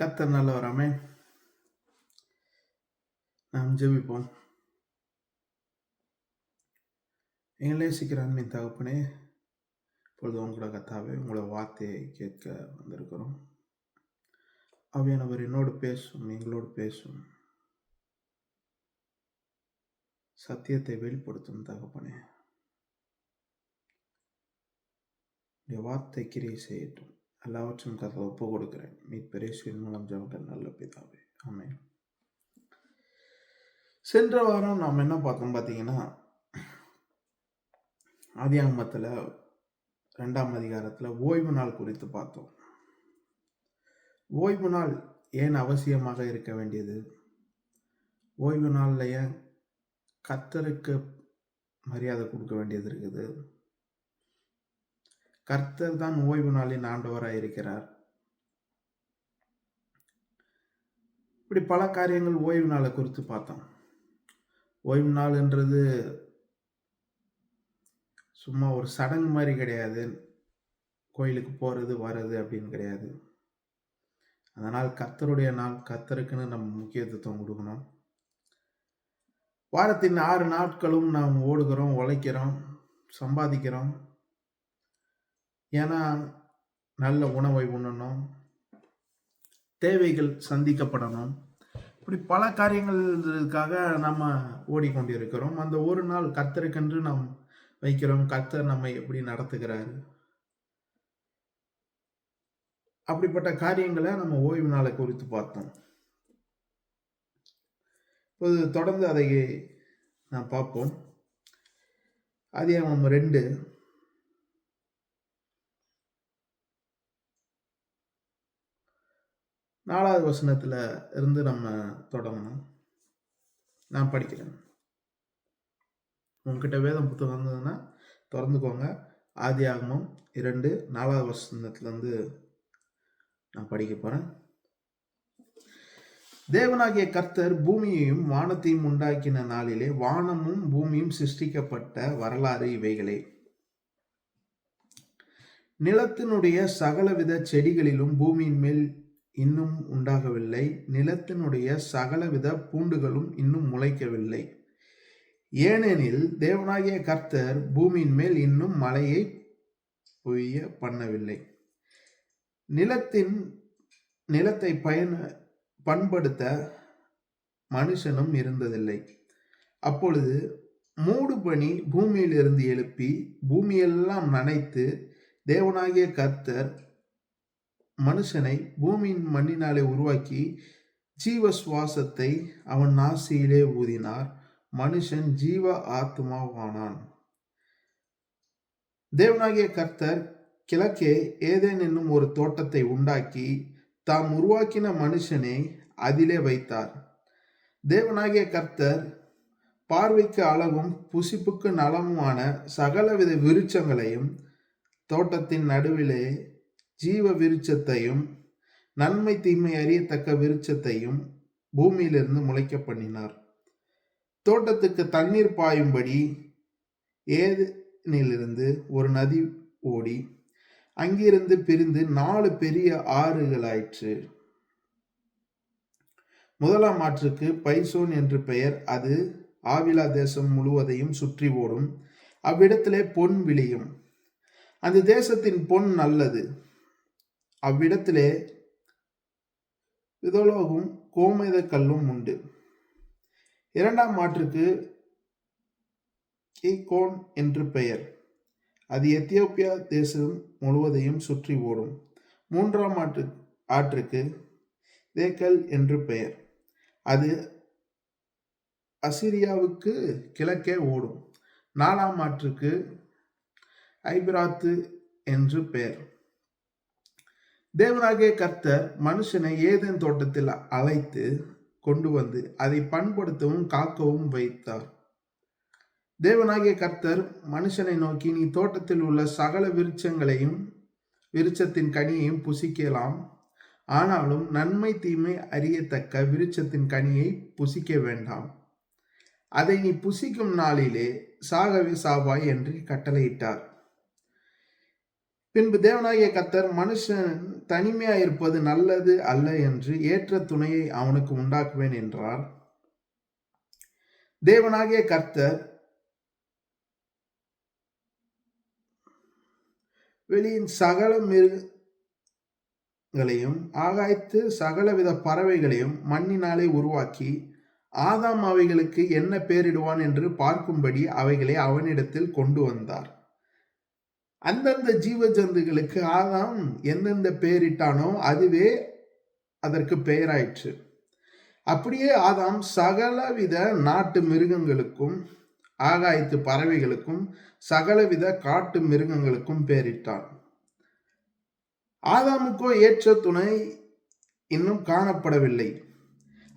கர்த்தர் நல்லவர். ஆமென். நாம் ஜெபிப்போம். எங்களை நேசிக்கிற அன்பின் தகப்பனே, இப்பொழுது உங்களோட கர்த்தாவே, உங்களோட வார்த்தையை கேட்க வந்திருக்கிறோம். ஆவியானவர் என்னோடு பேசும், எங்களோடு பேசும். சத்தியத்தை வெளிப்படுத்தும் தகப்பனே. உடைய வார்த்தை கிரியை செய்யட்டும். எல்லாவற்றும் கர்த்தர் ஒப்பு கொடுக்கிறேன். மீட்பர் இயேசுவின் மூலம் ஜெபங்கள் நல்ல பிதாவே. ஆமென். சென்ற வாரம் நாம் என்ன பார்த்தோம் பார்த்தீங்கன்னா, ஆதியாகமத்துல 2ஆம் அதிகாரத்துல ஓய்வு நாள் குறித்து பார்த்தோம். ஓய்வு நாள் ஏன் அவசியமாக இருக்க வேண்டியது? ஓய்வு நாள்ல ஏன் கர்த்தருக்கு மரியாதை கொடுக்க வேண்டியது இருக்குது? கர்த்தர் தான் ஓய்வு நாளின் ஆண்டவராய் இருக்கிறார். இப்படி பல காரியங்கள் ஓய்வு நாளை குறித்து பார்த்தோம். ஓய்வு நாள் என்றது சும்மா ஒரு சடங்கு மாதிரி கிடையாது. கோயிலுக்கு போறது வர்றது அப்படின்னு கிடையாது. அதனால் கர்த்தருடைய நாள், கர்த்தருக்குன்னு நம்ம முக்கியத்துவம் கொடுக்கணும். வாரத்தின் 6 நாட்களும் நாம் ஓடுகிறோம், உழைக்கிறோம், சம்பாதிக்கிறோம். ஏன்னா நல்ல உணவை உண்ணணும், தேவைகள் சந்திக்கப்படணும். இப்படி பல காரியங்களுக்காக நம்ம ஓடிக்கொண்டிருக்கிறோம். அந்த ஒரு நாள் கர்த்தருக்கென்று நாம் வைக்கிறோம். கர்த்தர் நம்மை எப்படி நடத்துகிறாரு, அப்படிப்பட்ட காரியங்களை நம்ம ஓய்வு நாளை குறித்து பார்த்தோம். இப்போது தொடர்ந்து அதை நாம் பார்ப்போம். ஆதியாகமம் 2 4வது வசனத்துல இருந்து நம்ம தொடங்கணும். நான் படிக்கிறேன். உங்ககிட்ட வேதம் புத்தகம் இருந்ததுன்னா திறந்துக்கோங்க. ஆதியாகமம் 2 4வது வசனத்துல இருந்து நான் படிக்க போறேன். தேவனாகிய கர்த்தர் பூமியையும் வானத்தையும் உண்டாக்கின நாளிலே வானமும் பூமியும் சிருஷ்டிக்கப்பட்ட வரலாறு இவைகளே. நிலத்தினுடைய சகலவித செடிகளிலும் பூமியின் மேல் இன்னும் உண்டாகவில்லை. நிலத்தினுடைய சகலவித பூண்டுகளும் இன்னும் முளைக்கவில்லை. ஏனெனில் தேவனாகிய கர்த்தர் பூமியின் மேல் இன்னும் மழையை பொய்ய பண்ணவில்லை. நிலத்தை பண்படுத்த மனுஷனும் இருந்ததில்லை. அப்பொழுது மூடுபனி பூமியிலிருந்து எழுப்பி பூமியெல்லாம் நனைத்து தேவனாகிய கர்த்தர் மனுஷனை பூமியின் மண்ணினாலே உருவாக்கி ஜீவ சுவாசத்தை அவன் நாசியிலே ஊதினார். மனுஷன் ஜீவ ஆத்மாவானான். தேவனாகிய கர்த்தர் கிழக்கே ஏதேன் என்னும் ஒரு தோட்டத்தை உண்டாக்கி தாம் உருவாக்கின மனுஷனை அதிலே வைத்தார். தேவனாகிய கர்த்தர் பார்வைக்கு அழகும் புசிப்புக்கு நலமுமான சகலவித விருட்சங்களையும் தோட்டத்தின் நடுவிலே ஜீவ விருட்சத்தையும் நன்மை தீமை அறியத்தக்க விருட்சத்தையும் பூமியிலிருந்து முளைக்க பண்ணினார். தோட்டத்துக்கு தண்ணீர் பாயும்படி ஏதேனிலிருந்து ஒரு நதி ஓடி அங்கிருந்து பிரிந்து 4 பெரிய ஆறுகளாயிற்று. முதலாம் ஆற்றுக்கு பைசோன் என்று பெயர். அது ஆவிலா தேசம் முழுவதையும் சுற்றி ஓடும். அவ்விடத்திலே பொன் விளையும். அந்த தேசத்தின் பொன் நல்லது. அவ்விடத்திலே விதலோகும் கோமேத கல்லும் உண்டு. இரண்டாம் ஆற்றுக்கு கீகோன் என்று பெயர். அது எத்தியோப்பியா தேசம் முழுவதையும் சுற்றி ஓடும். மூன்றாம் ஆற்றுக்கு தேக்கல் என்று பெயர். அது அசிரியாவுக்கு கிழக்கே ஓடும். 4ஆம் ஆற்றுக்கு ஐபிராத்து என்று பெயர். தேவனாகிய கர்த்தர் மனுஷனை ஏதேன் தோட்டத்தில் அழைத்து கொண்டு வந்து அதை பண்படுத்தவும் காக்கவும் வைத்தார். தேவனாகிய கர்த்தர் மனுஷனை நோக்கி, நீ தோட்டத்தில் உள்ள சகல விருட்சத்தின் கனியையும் புசிக்கலாம். ஆனாலும் நன்மை தீமை அறியத்தக்க விருட்சத்தின் கனியை புசிக்க வேண்டாம். அதை நீ புசிக்கும் நாளிலே சாகவே சாவாய் என்று கட்டளையிட்டார். பின்பு தேவனாகிய கர்த்தர் மனுஷன் தனிமையாயிருப்பது நல்லது அல்ல என்று ஏற்ற துணையை அவனுக்கு உண்டாக்குவேன் என்றார். தேவனாகிய கர்த்தர் வெளியின் சகல மிருகங்களையும் ஆகாயத்து சகலவித பறவைகளையும் மண்ணினாலே உருவாக்கி ஆதாம் அவைகளுக்கு என்ன பெயரிடுவான் என்று பார்க்கும்படி அவைகளை அவனிடத்தில் கொண்டு வந்தார். அந்தந்த ஜீவ ஜந்துகளுக்கு ஆதாம் எந்தெந்த பெயரிட்டானோ அதுவே அதற்கு பெயராயிற்று. அப்படியே ஆதாம் சகலவித நாட்டு மிருகங்களுக்கும் ஆகாயத்து பறவைகளுக்கும் சகலவித காட்டு மிருகங்களுக்கும் பெயரிட்டான். ஆதாமுக்கோ ஏற்ற துணை இன்னும் காணப்படவில்லை.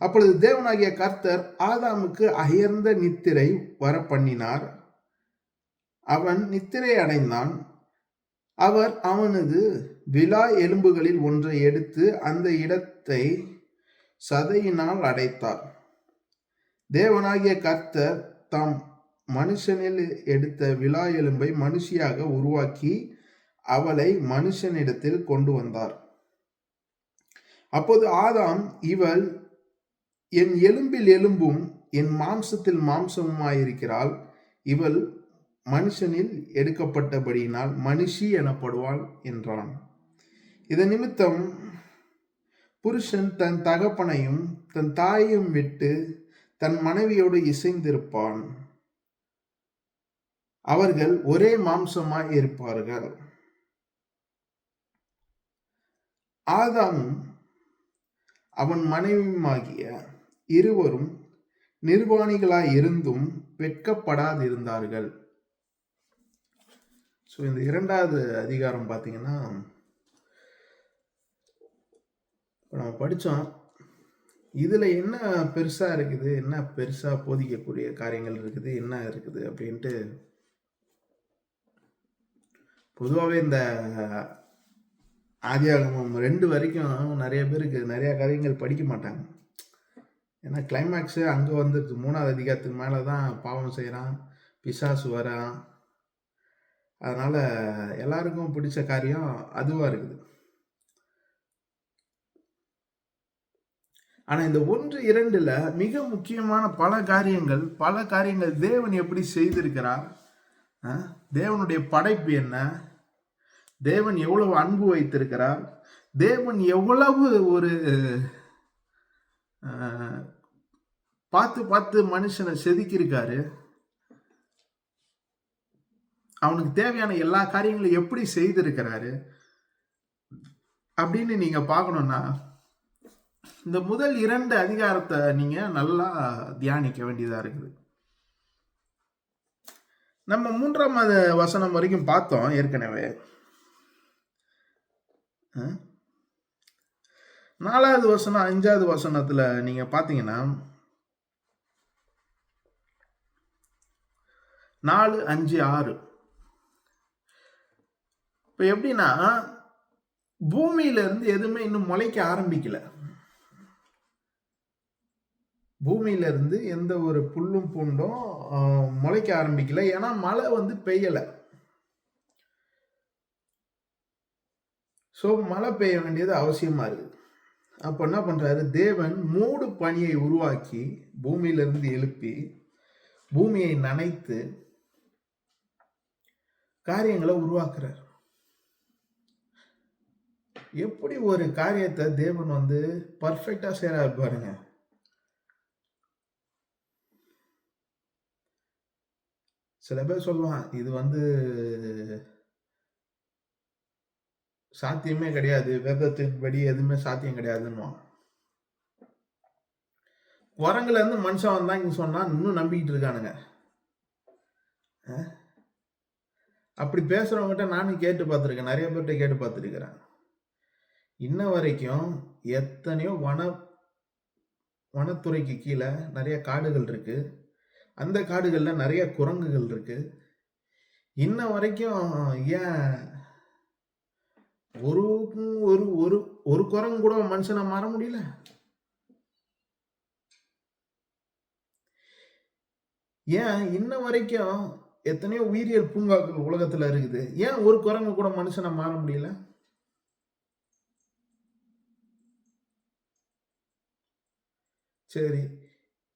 அப்பொழுது தேவனாகிய கர்த்தர் ஆதாமுக்கு அயர்ந்த நித்திரை வர பண்ணினார். அவன் நித்திரை அடைந்தான். அவர் அவனது விலா எலும்புகளில் ஒன்றை எடுத்து அந்த இடத்தை சதையினால் அடைத்தார். தேவனாகிய கர்த்தர் தாம் மனுஷனில் எடுத்த விலா எலும்பை மனுஷியாக உருவாக்கி அவளை மனுஷனிடத்தில் கொண்டு வந்தார். அப்போது ஆதாம், இவள் என் எலும்பில் எலும்பும் என் மாம்சத்தில் மாம்சமுமாயிருக்கிறாள். இவள் மனுஷனில் எடுக்கப்பட்டபடியினால் மனுஷி எனப்படுவாள் என்றான். இதன் நிமித்தம் புருஷன் தன் தகப்பனையும் தன் தாயையும் விட்டு தன் மனைவியோடு இசைந்திருப்பான். அவர்கள் ஒரே மாம்சமாய் இருப்பார்கள். ஆதாமும் அவன் மனைவியுமாகிய இருவரும் நிர்வாணிகளாய் இருந்தும் வெட்கப்படாதிருந்தார்கள். ஸோ இந்த 2வது அதிகாரம் பார்த்தீங்கன்னா, இப்போ நம்ம படித்தோம். இதில் என்ன பெருசாக இருக்குது, என்ன பெருசாக போதிக்கக்கூடிய காரியங்கள் இருக்குது, என்ன இருக்குது அப்படின்ட்டு பொதுவாகவே இந்த ஆதியாகமம் 2 வரைக்கும் நிறைய பேருக்கு நிறைய காரியங்கள் படிக்க மாட்டாங்க. ஏன்னா கிளைமேக்ஸு அங்கே வந்துடுது. 3வது அதிகாரத்துக்கு மேலே தான் பாவம் செய்கிறான், பிசாசு வரான். அதனால் எல்லாருக்கும் பிடிச்ச காரியம் அதுவாக இருக்குது. ஆனால் இந்த 1-2ல் மிக முக்கியமான பல காரியங்கள் தேவன் எப்படி செய்திருக்கிறார், தேவனுடைய படைப்பு என்ன, தேவன் எவ்வளவு அன்பு வைத்திருக்கிறார், தேவன் எவ்வளவு ஒரு பார்த்து மனுஷனை செதுக்கியிருக்காரு, அவனுக்கு தேவையான எல்லா காரியங்களும் எப்படி செய்திருக்கிறாரு அப்படின்னு நீங்க பார்க்கணும்னா இந்த முதல் 2 அதிகாரத்தை நீங்க நல்லா தியானிக்க வேண்டியதா இருக்குது. நம்ம 3ஆம் வசனம் வரைக்கும் பார்த்தோம் ஏற்கனவே. 4வது வசனம் 5வது வசனத்துல நீங்க பாத்தீங்கன்னா 4, 5, 6 இப்போ எப்படின்னா பூமியில இருந்து எதுவுமே இன்னும் முளைக்க ஆரம்பிக்கல. பூமியில இருந்து எந்த ஒரு புல்லும் பூண்டும் முளைக்க ஆரம்பிக்கல. ஏன்னா மழை பெய்யல. ஸோ மழை பெய்ய வேண்டியது அவசியமா இருக்கு. அப்போ என்ன பண்றாரு, தேவன் மூடு பனியை உருவாக்கி பூமியிலிருந்து எழுப்பி பூமியை நனைத்து காரியங்களை உருவாக்குறார். எப்படி ஒரு காரியத்தை தேவன் பர்ஃபெக்டா செய்யறாரு பாருங்க. சில பேர் சொல்லுவான், இது சாத்தியமே கிடையாது, வேதத்தின்படி எதுவுமே சாத்தியம் கிடையாதுன்னு. குரங்குல இருந்து மனுஷன் வந்தாங்க சொன்னா இன்னும் நம்பிக்கிட்டு இருக்கானுங்க. அப்படி பேசுறவங்ககிட்ட நானும் கேட்டு பார்த்துருக்கேன், நிறைய பேர்கிட்ட கேட்டு பார்த்துருக்கிறேன். இன்ன வரைக்கும் எத்தனையோ வனத்துறைக்கு கீழே நிறைய காடுகள் இருக்கு. அந்த காடுகள்ல நிறைய குரங்குகள் இருக்கு. இன்ன வரைக்கும் ஏன் ஒரு ஒரு ஒரு குரங்கு கூட மனுஷனை மாற முடியல? ஏன் இன்ன வரைக்கும் எத்தனையோ உயிரியல் பூங்காக்கள் உலகத்துல இருக்குது, ஏன் ஒரு குரங்கு கூட மனுஷனை மாற முடியல? சரி,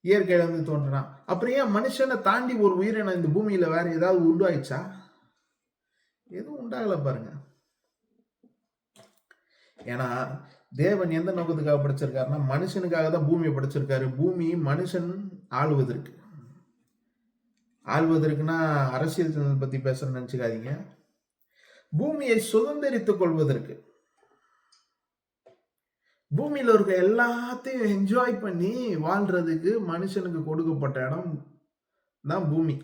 இயற்கையில இருந்து தோன்றுறான். அப்புறம் ஏன் மனுஷனை தாண்டி ஒரு உயிரினம் இந்த பூமியில வேற ஏதாவது உண்டாயிடுச்சா? எதுவும் உண்டாகல பாருங்க. ஏன்னா தேவன் எந்த நோக்கத்துக்காக படைச்சிருக்காருன்னா மனுஷனுக்காக தான் பூமியை படைச்சிருக்காரு. பூமி மனுஷன் ஆளுவதற்கு. ஆள்வதற்குன்னா அரசியல் பத்தி பேசுறேன்னு நினைச்சுக்காதீங்க. பூமியை சுதந்திரித்துக் கொள்வதற்கு. பூமியில இருக்க எல்லாத்தையும் என்ஜாய் பண்ணி வாழ்றதுக்கு மனுஷனுக்கு கொடுக்கப்பட்ட இடம் தான் பூமி.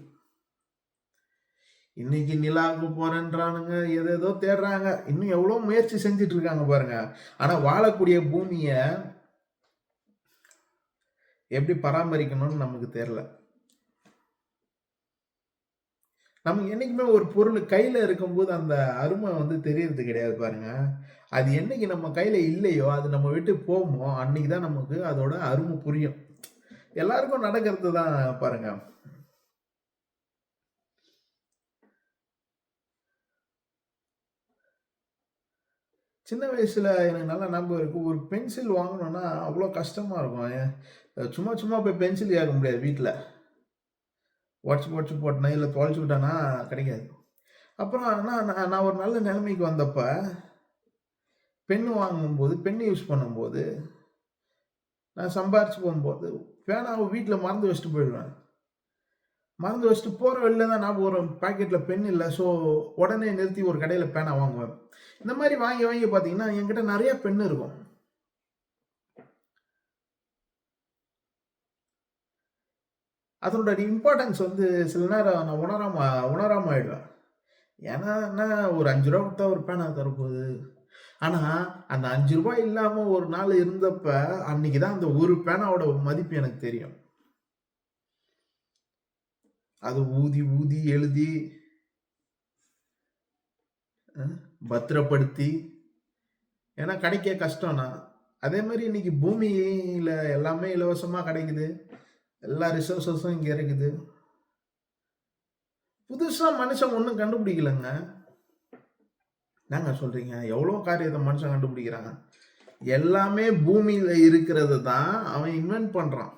இன்னைக்கு நிலாவுக்கு போறேன்றானுங்க, எதேதோ தேடுறாங்க. இன்னும் எவ்வளவு முயற்சி செஞ்சுட்டு இருக்காங்க பாருங்க. ஆனா வாழக்கூடிய பூமிய எப்படி பராமரிக்கணும்னு நமக்கு தெரியல. நமக்கு என்னைக்குமே ஒரு பொருள் கையில இருக்கும்போது அந்த அருமை தெரியறது கிடையாது பாருங்க. அது என்னைக்கு நம்ம கையில இல்லையோ, அது நம்ம விட்டு போகுமோ, அன்னைக்கு தான் நமக்கு அதோட அருமை புரியும். எல்லாருக்கும் நடக்கிறது தான் பாருங்க. சின்ன வயசுல எனக்கு நல்லா ஞாபகம் இருக்கு. ஒரு பென்சில் வாங்கணும்னா அவ்வளோ கஷ்டமா இருக்கும். சும்மா சும்மா போய் பென்சில் கேட்க முடியாது வீட்ல. உடச்சு போட்டேனா, இல்ல தொலைச்சு விட்டேனா கிடைக்காது. அப்புறம் நான் ஒரு நல்ல நிலைமைக்கு வந்தப்ப, பென் வாங்கும்போது, பென் யூஸ் பண்ணும்போது, நான் சம்பாரிச்சு போகும்போது, பேனாவை வீட்ல மறந்து வச்சுட்டு போயிடுவேன். மறந்து வச்சுட்டு போற வழியில தான் ஞாபகம் வரும். பாக்கெட்ல பென் இல்ல. ஸோ உடனே நிறுத்தி ஒரு கடையில பேனா வாங்குவேன். இந்த மாரி வாங்கி வாங்கி பார்த்தீங்கன்னா, என்கிட்ட நெறைய பென் இருக்கும். அதனோட இம்பார்ட்டன்ஸ் சில நேரம் நான் உணராம ஆயிடுவேன். ஏன்னா என்ன ஒரு ரூ. 5 குடுத்தா ஒரு பேனா தரப்போகுது. ஆனா, அந்த ரூ. 5 இல்லாம ஒரு நாள் இருந்தப்ப, அன்னைக்கு தான் அந்த ஒரு பேனாவோட மதிப்பு எனக்கு தெரியும். அது ஊதி ஊதி எழுதி பத்திரப்படுத்தி, ஏன்னா கிடைக்க கஷ்டம்னா. அதே மாதிரி இன்னைக்கு பூமியில எல்லாமே இலவசமா கிடைக்குது. எல்லா ரிசோர்ஸஸும் இங்க இருக்குது. புதுசா மனுஷன் ஒண்ணும் கண்டுபிடிக்கலங்க. என்னங்க சொல்றீங்க? எவ்வளோ காரியத்தை மனுஷன் கண்டுபிடிக்கிறாங்க. எல்லாமே பூமியில இருக்கிறது தான் அவன் இன்வென்ட் பண்றான்.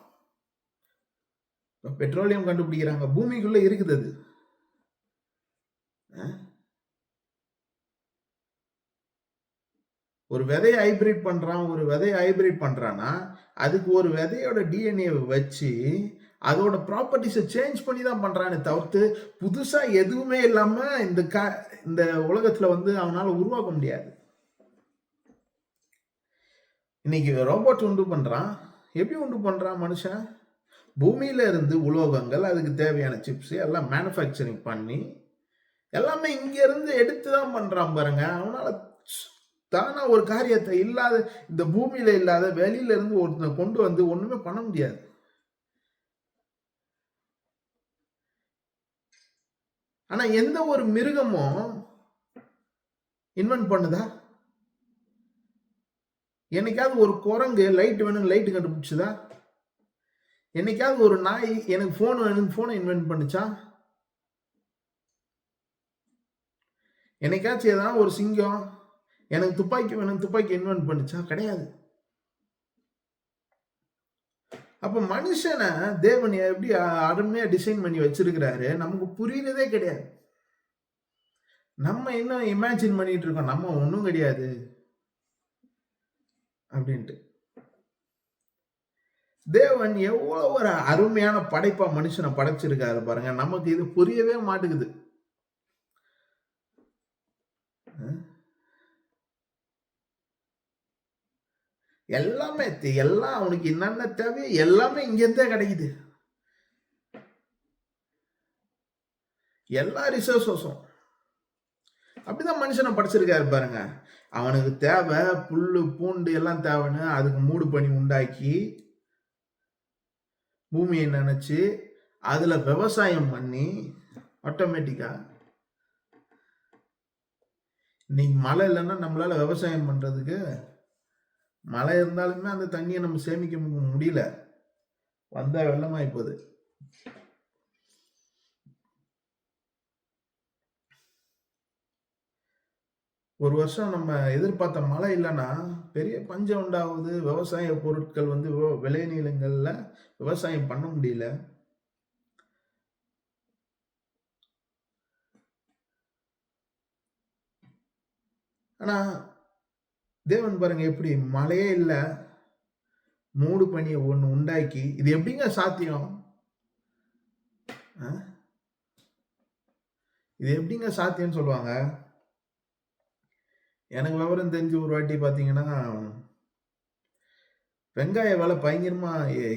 பெட்ரோலியம் கண்டுபிடிக்கிறாங்க. பூமிக்குள்ள இருக்குது அது. ஒரு விதையை ஹைபிரிட் பண்றான்னா அதுக்கு ஒரு விதையோட டிஎன்ஏ வச்சு அதோட ப்ராப்பர்ட்டிஸை சேஞ்ச் பண்ணி தான் பண்றானே தவிர்த்து புதுசா எதுவுமே இல்லாம இந்த உலகத்துல அவனால உருவாக்க முடியாது. இன்னைக்கு ரோபோட் உண்டு பண்றான். எப்படி உண்டு பண்றான் மனுஷன்? பூமியில இருந்து உலோகங்கள், அதுக்கு தேவையான சிப்ஸ் எல்லாம் மேனுஃபேக்சரிங் பண்ணி எல்லாமே இங்க இருந்து எடுத்து தான் பண்றான் பாருங்க. அவனால தானா ஒரு காரியத்தை இந்த பூமியில இல்லாத வெளியில இருந்து ஒருத்தனை கொண்டு ஒண்ணுமே பண்ண முடியாது. ஆனா எந்த ஒரு மிருகமும் இன்வென்ட் பண்ணுதா? என்னைக்காவது ஒரு குரங்கு லைட் வேணும் லைட் கண்டுபிடிச்சதா? என்னைக்காவது ஒரு நாய் எனக்கு போன் வேணும் போனை இன்வென்ட் பண்ணுச்சா? என்னைக்காச்சும் ஏதாவது ஒரு சிங்கம் எனக்கு துப்பாக்கி வேணும் துப்பாக்கி இன்வென்ட் பண்ணுச்சா? கிடையாது. அப்ப மனுஷனை தேவன் எப்படி அருமையா டிசைன் பண்ணி வச்சிருக்கிறாரு நமக்கு புரியறதே கிடையாது. நம்ம என்ன இமேஜின் பண்ணிட்டு இருக்கோம், நம்ம ஒண்ணும் கிடையாது அப்படின்ட்டு. தேவன் எவ்வளவு ஒரு அருமையான படைப்பா மனுஷனை படைச்சிருக்காரு பாருங்க. நமக்கு இது புரியவே மாட்டேங்குது. எல்லாமே எல்லாம் அவனுக்கு என்னென்ன தேவை எல்லாமே இங்கிருந்தே கிடைக்குது. எல்லா ரிசோர்ஸஸும் அப்படிதான் மனுஷனை படைச்சிருக்காரு பாருங்க. அவனுக்கு தேவை புல்லு பூண்டு எல்லாம் தேவைன்னு அதுக்கு மூடு பண்ணி உண்டாக்கி பூமியை நினைச்சு அதுல விவசாயம் பண்ணி ஆட்டோமேட்டிக்கா இன்னைக்கு மழை இல்லைன்னா நம்மளால விவசாயம் பண்றதுக்கு மழை இருந்தாலுமே அந்த தண்ணியை நம்ம சேமிக்க முடியல. வந்தா வெள்ளமாயி போகுது. ஒரு வருஷம் நம்ம எதிர்பார்த்த மழை இல்லைன்னா பெரிய பஞ்சம் உண்டாகுது. விவசாய பொருட்கள் வந்து விளைநிலங்கள்ல விவசாயம் பண்ண முடியல. ஆனா தேவன் பாருங்க எப்படி மழையே இல்ல, மூடு பனிய ஒண்ணு உண்டாக்கி, இது எப்படிங்க சாத்தியம்? இது எப்படிங்க சாத்தியம்னு சொல்லுவாங்க. எனக்கு விவரம் தெரிஞ்சு ஒரு வாட்டி பார்த்தீங்கன்னா, வெங்காய விலை பயங்கரமா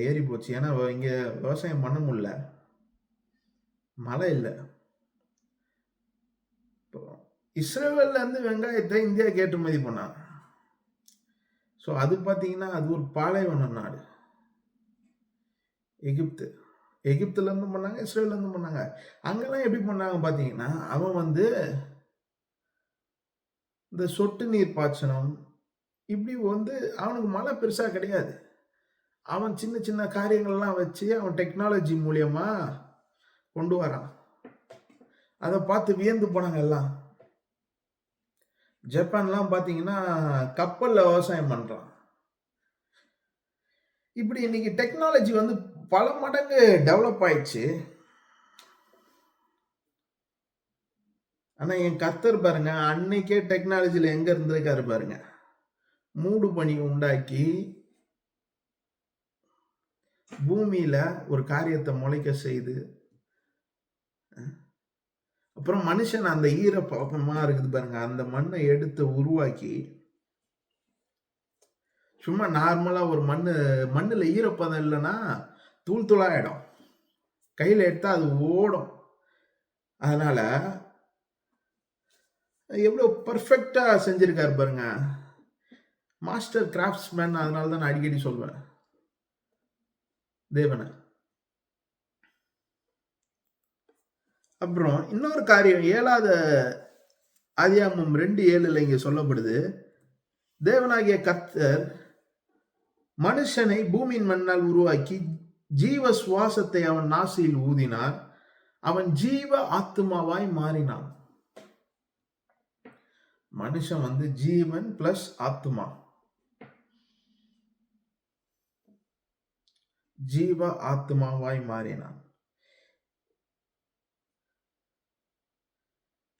ஏறி போச்சு. ஏன்னா இங்க விவசாயம் பண்ண முடியல. மழை இல்ல. இஸ்ரேல்ல இருந்து வெங்காயத்தை இந்தியாவுக்கு ஏற்றுமதி பண்ணாங்க. ஸோ அது பார்த்தீங்கன்னா, அது ஒரு பாலைவன நாடு. எகிப்து. எகிப்துல இருந்து பண்ணாங்க, இஸ்ரேல்ல இருந்து பண்ணாங்க. அங்கெல்லாம் எப்படி பண்ணாங்க பார்த்தீங்கன்னா, அவன் வந்து இந்த சொட்டு நீர் பாய்ச்சனம், இப்படி வந்து அவனுக்கு மழை பெருசா கிடையாது. அவன் சின்ன சின்ன காரியங்கள்லாம் வச்சு அவன் டெக்னாலஜி மூலியமா கொண்டு வரான். அதை பார்த்து வியந்து போனாங்க எல்லாம். ஜப்பான்லாம் பார்த்தீங்கன்னா கப்பல்ல விவசாயம் பண்றான். இப்படி இன்னைக்கு டெக்னாலஜி வந்து பல மடங்கு டெவலப் ஆயிடுச்சு. ஆனா என் கர்த்தர் பாருங்க, அன்னைக்கே டெக்னாலஜில எங்க இருந்திருக்காரு பாருங்க. மூடு பனி உண்டாக்கி பூமியில ஒரு காரியத்தை முளைக்க செய்து, அப்புறம் மனுஷன் அந்த ஈரப்பதமா இருக்குது பாருங்க, அந்த மண்ணை எடுத்து உருவாக்கி, சும்மா நார்மலா ஒரு மண்ணுல ஈரப்பதம் இல்லைன்னா தூள் தூளாயிடும். கையில எடுத்தா அது ஓடும். அதனால எவ்வளவு பர்ஃபெக்டா செஞ்சிருக்காரு பாருங்க. Master craftsmen. அதனால தான் நான் அடிக்கடி சொல்வேன் தேவனை. அப்புறம் இன்னொரு காரியம் 7வது ஆதியாகமம் 2:7 இங்க சொல்லப்படுது. தேவனாகிய கர்த்தர் மனுஷனை பூமியின் மண்ணால் உருவாக்கி ஜீவ சுவாசத்தை அவன் நாசியில் ஊதினார். அவன் ஜீவ ஆத்துமாவாய் மாறினான். மனுஷன் வந்து ஜீவன் பிளஸ் ஆத்துமா. ஜீவ ஆத்மாவாய் மாறினான்.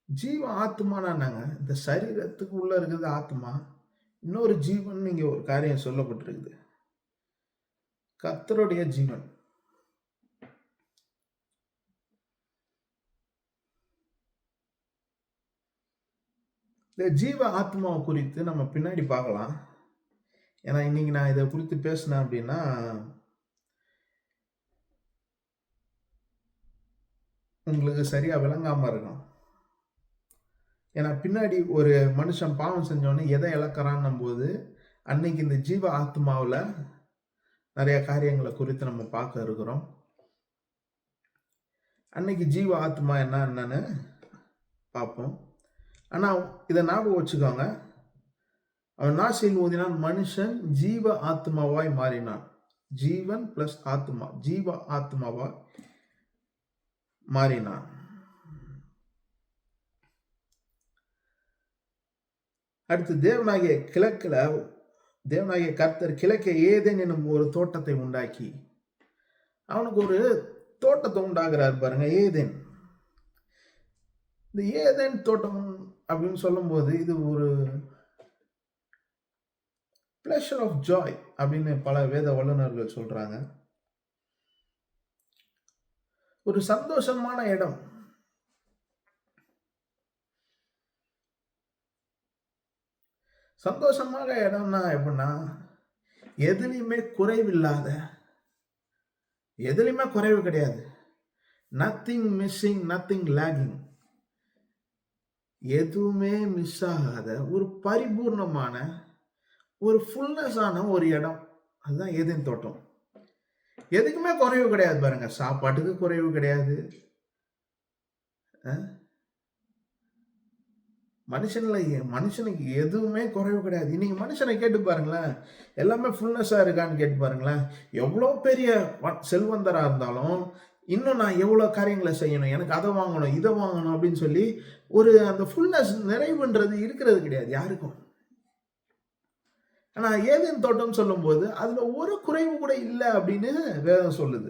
ஜீவ ஆத்மானா என்னங்க? இந்த சரீரத்துக்கு உள்ள இருக்குது ஆத்மா. இன்னொரு ஜீவன் இங்க ஒரு காரியம் சொல்லப்பட்டிருக்குது. கர்த்தருடைய ஜீவன். இந்த ஜீவ ஆத்மாவை குறித்து நம்ம பின்னாடி பார்க்கலாம். ஏன்னா இன்னைக்கு நான் இதை குறித்து பேசினேன் அப்படின்னா உங்களுக்கு சரியா விளங்காம இருக்கும். ஏன்னா பின்னாடி ஒரு மனுஷன் பாவம் செஞ்சோடனே எதை இழக்கிறான்னும் போது அன்னைக்கு இந்த ஜீவ ஆத்மாவில் நிறைய காரியங்களை குறித்து நம்ம பார்க்க இருக்கிறோம். அன்னைக்கு ஜீவ ஆத்மா என்னன்னு பார்ப்போம். ஆனால் இதை ஞாபகம் வச்சுக்கோங்க. அவன் நாசியில் ஊதினான், மனுஷன் ஜீவ ஆத்மாவாய் மாறினான். ஜீவன் பிளஸ் ஆத்மா, ஜீவ ஆத்மாவாய் மாறினான். அடுத்து தேவனாகிய கர்த்தர் கிழக்கே ஏதேன் என்னும் ஒரு தோட்டத்தை உண்டாக்கி, அவனுக்கு ஒரு தோட்டத்தை உண்டாகிறார் பாருங்க, ஏதேன். இந்த ஏதேன் தோட்டம் அப்படின்னு சொல்லும் போது இது ஒரு பிளஷர் ஆஃப் ஜாய் அப்படின்னு பல வேத வல்லுநர்கள் சொல்றாங்க. ஒரு சந்தோஷமான இடம். சந்தோஷமாக இடம்னா எப்படின்னா எதுலையுமே குறைவில்லாத, எதுலையுமே குறைவு கிடையாது. Nothing missing, nothing lagging. எதுவுமே மிஸ் ஆகாத ஒரு பரிபூர்ணமான ஒரு ஃபுல்னஸ் ஆன ஒரு இடம். அதுதான் ஏதேன் தோட்டம். எதுக்குமே குறைவு கிடையாது பாருங்க. சாப்பாட்டுக்கு குறைவு கிடையாது. மனுஷனுக்கு எதுவுமே குறைவு கிடையாது. இன்னைக்கு மனுஷனை கேட்டு பாருங்களேன், எல்லாமே ஃபுல்னஸா இருக்கான்னு கேட்டு பாருங்களேன். எவ்வளோ பெரிய செல்வந்தரா இருந்தாலும் இன்னும் நான் எவ்வளோ காரியங்களை செய்யணும், எனக்கு அதை வாங்கணும் இதை வாங்கணும் அப்படின்னு சொல்லி ஒரு அந்த ஃபுல்னஸ் நிறைவுன்றது இருக்கிறது கிடையாது யாருக்கும். ஆனா ஏதேன் தோட்டம் சொல்லும்போது அதுல ஒரு குறைவு கூட இல்லை அப்படின்னு வேதம் சொல்லுது.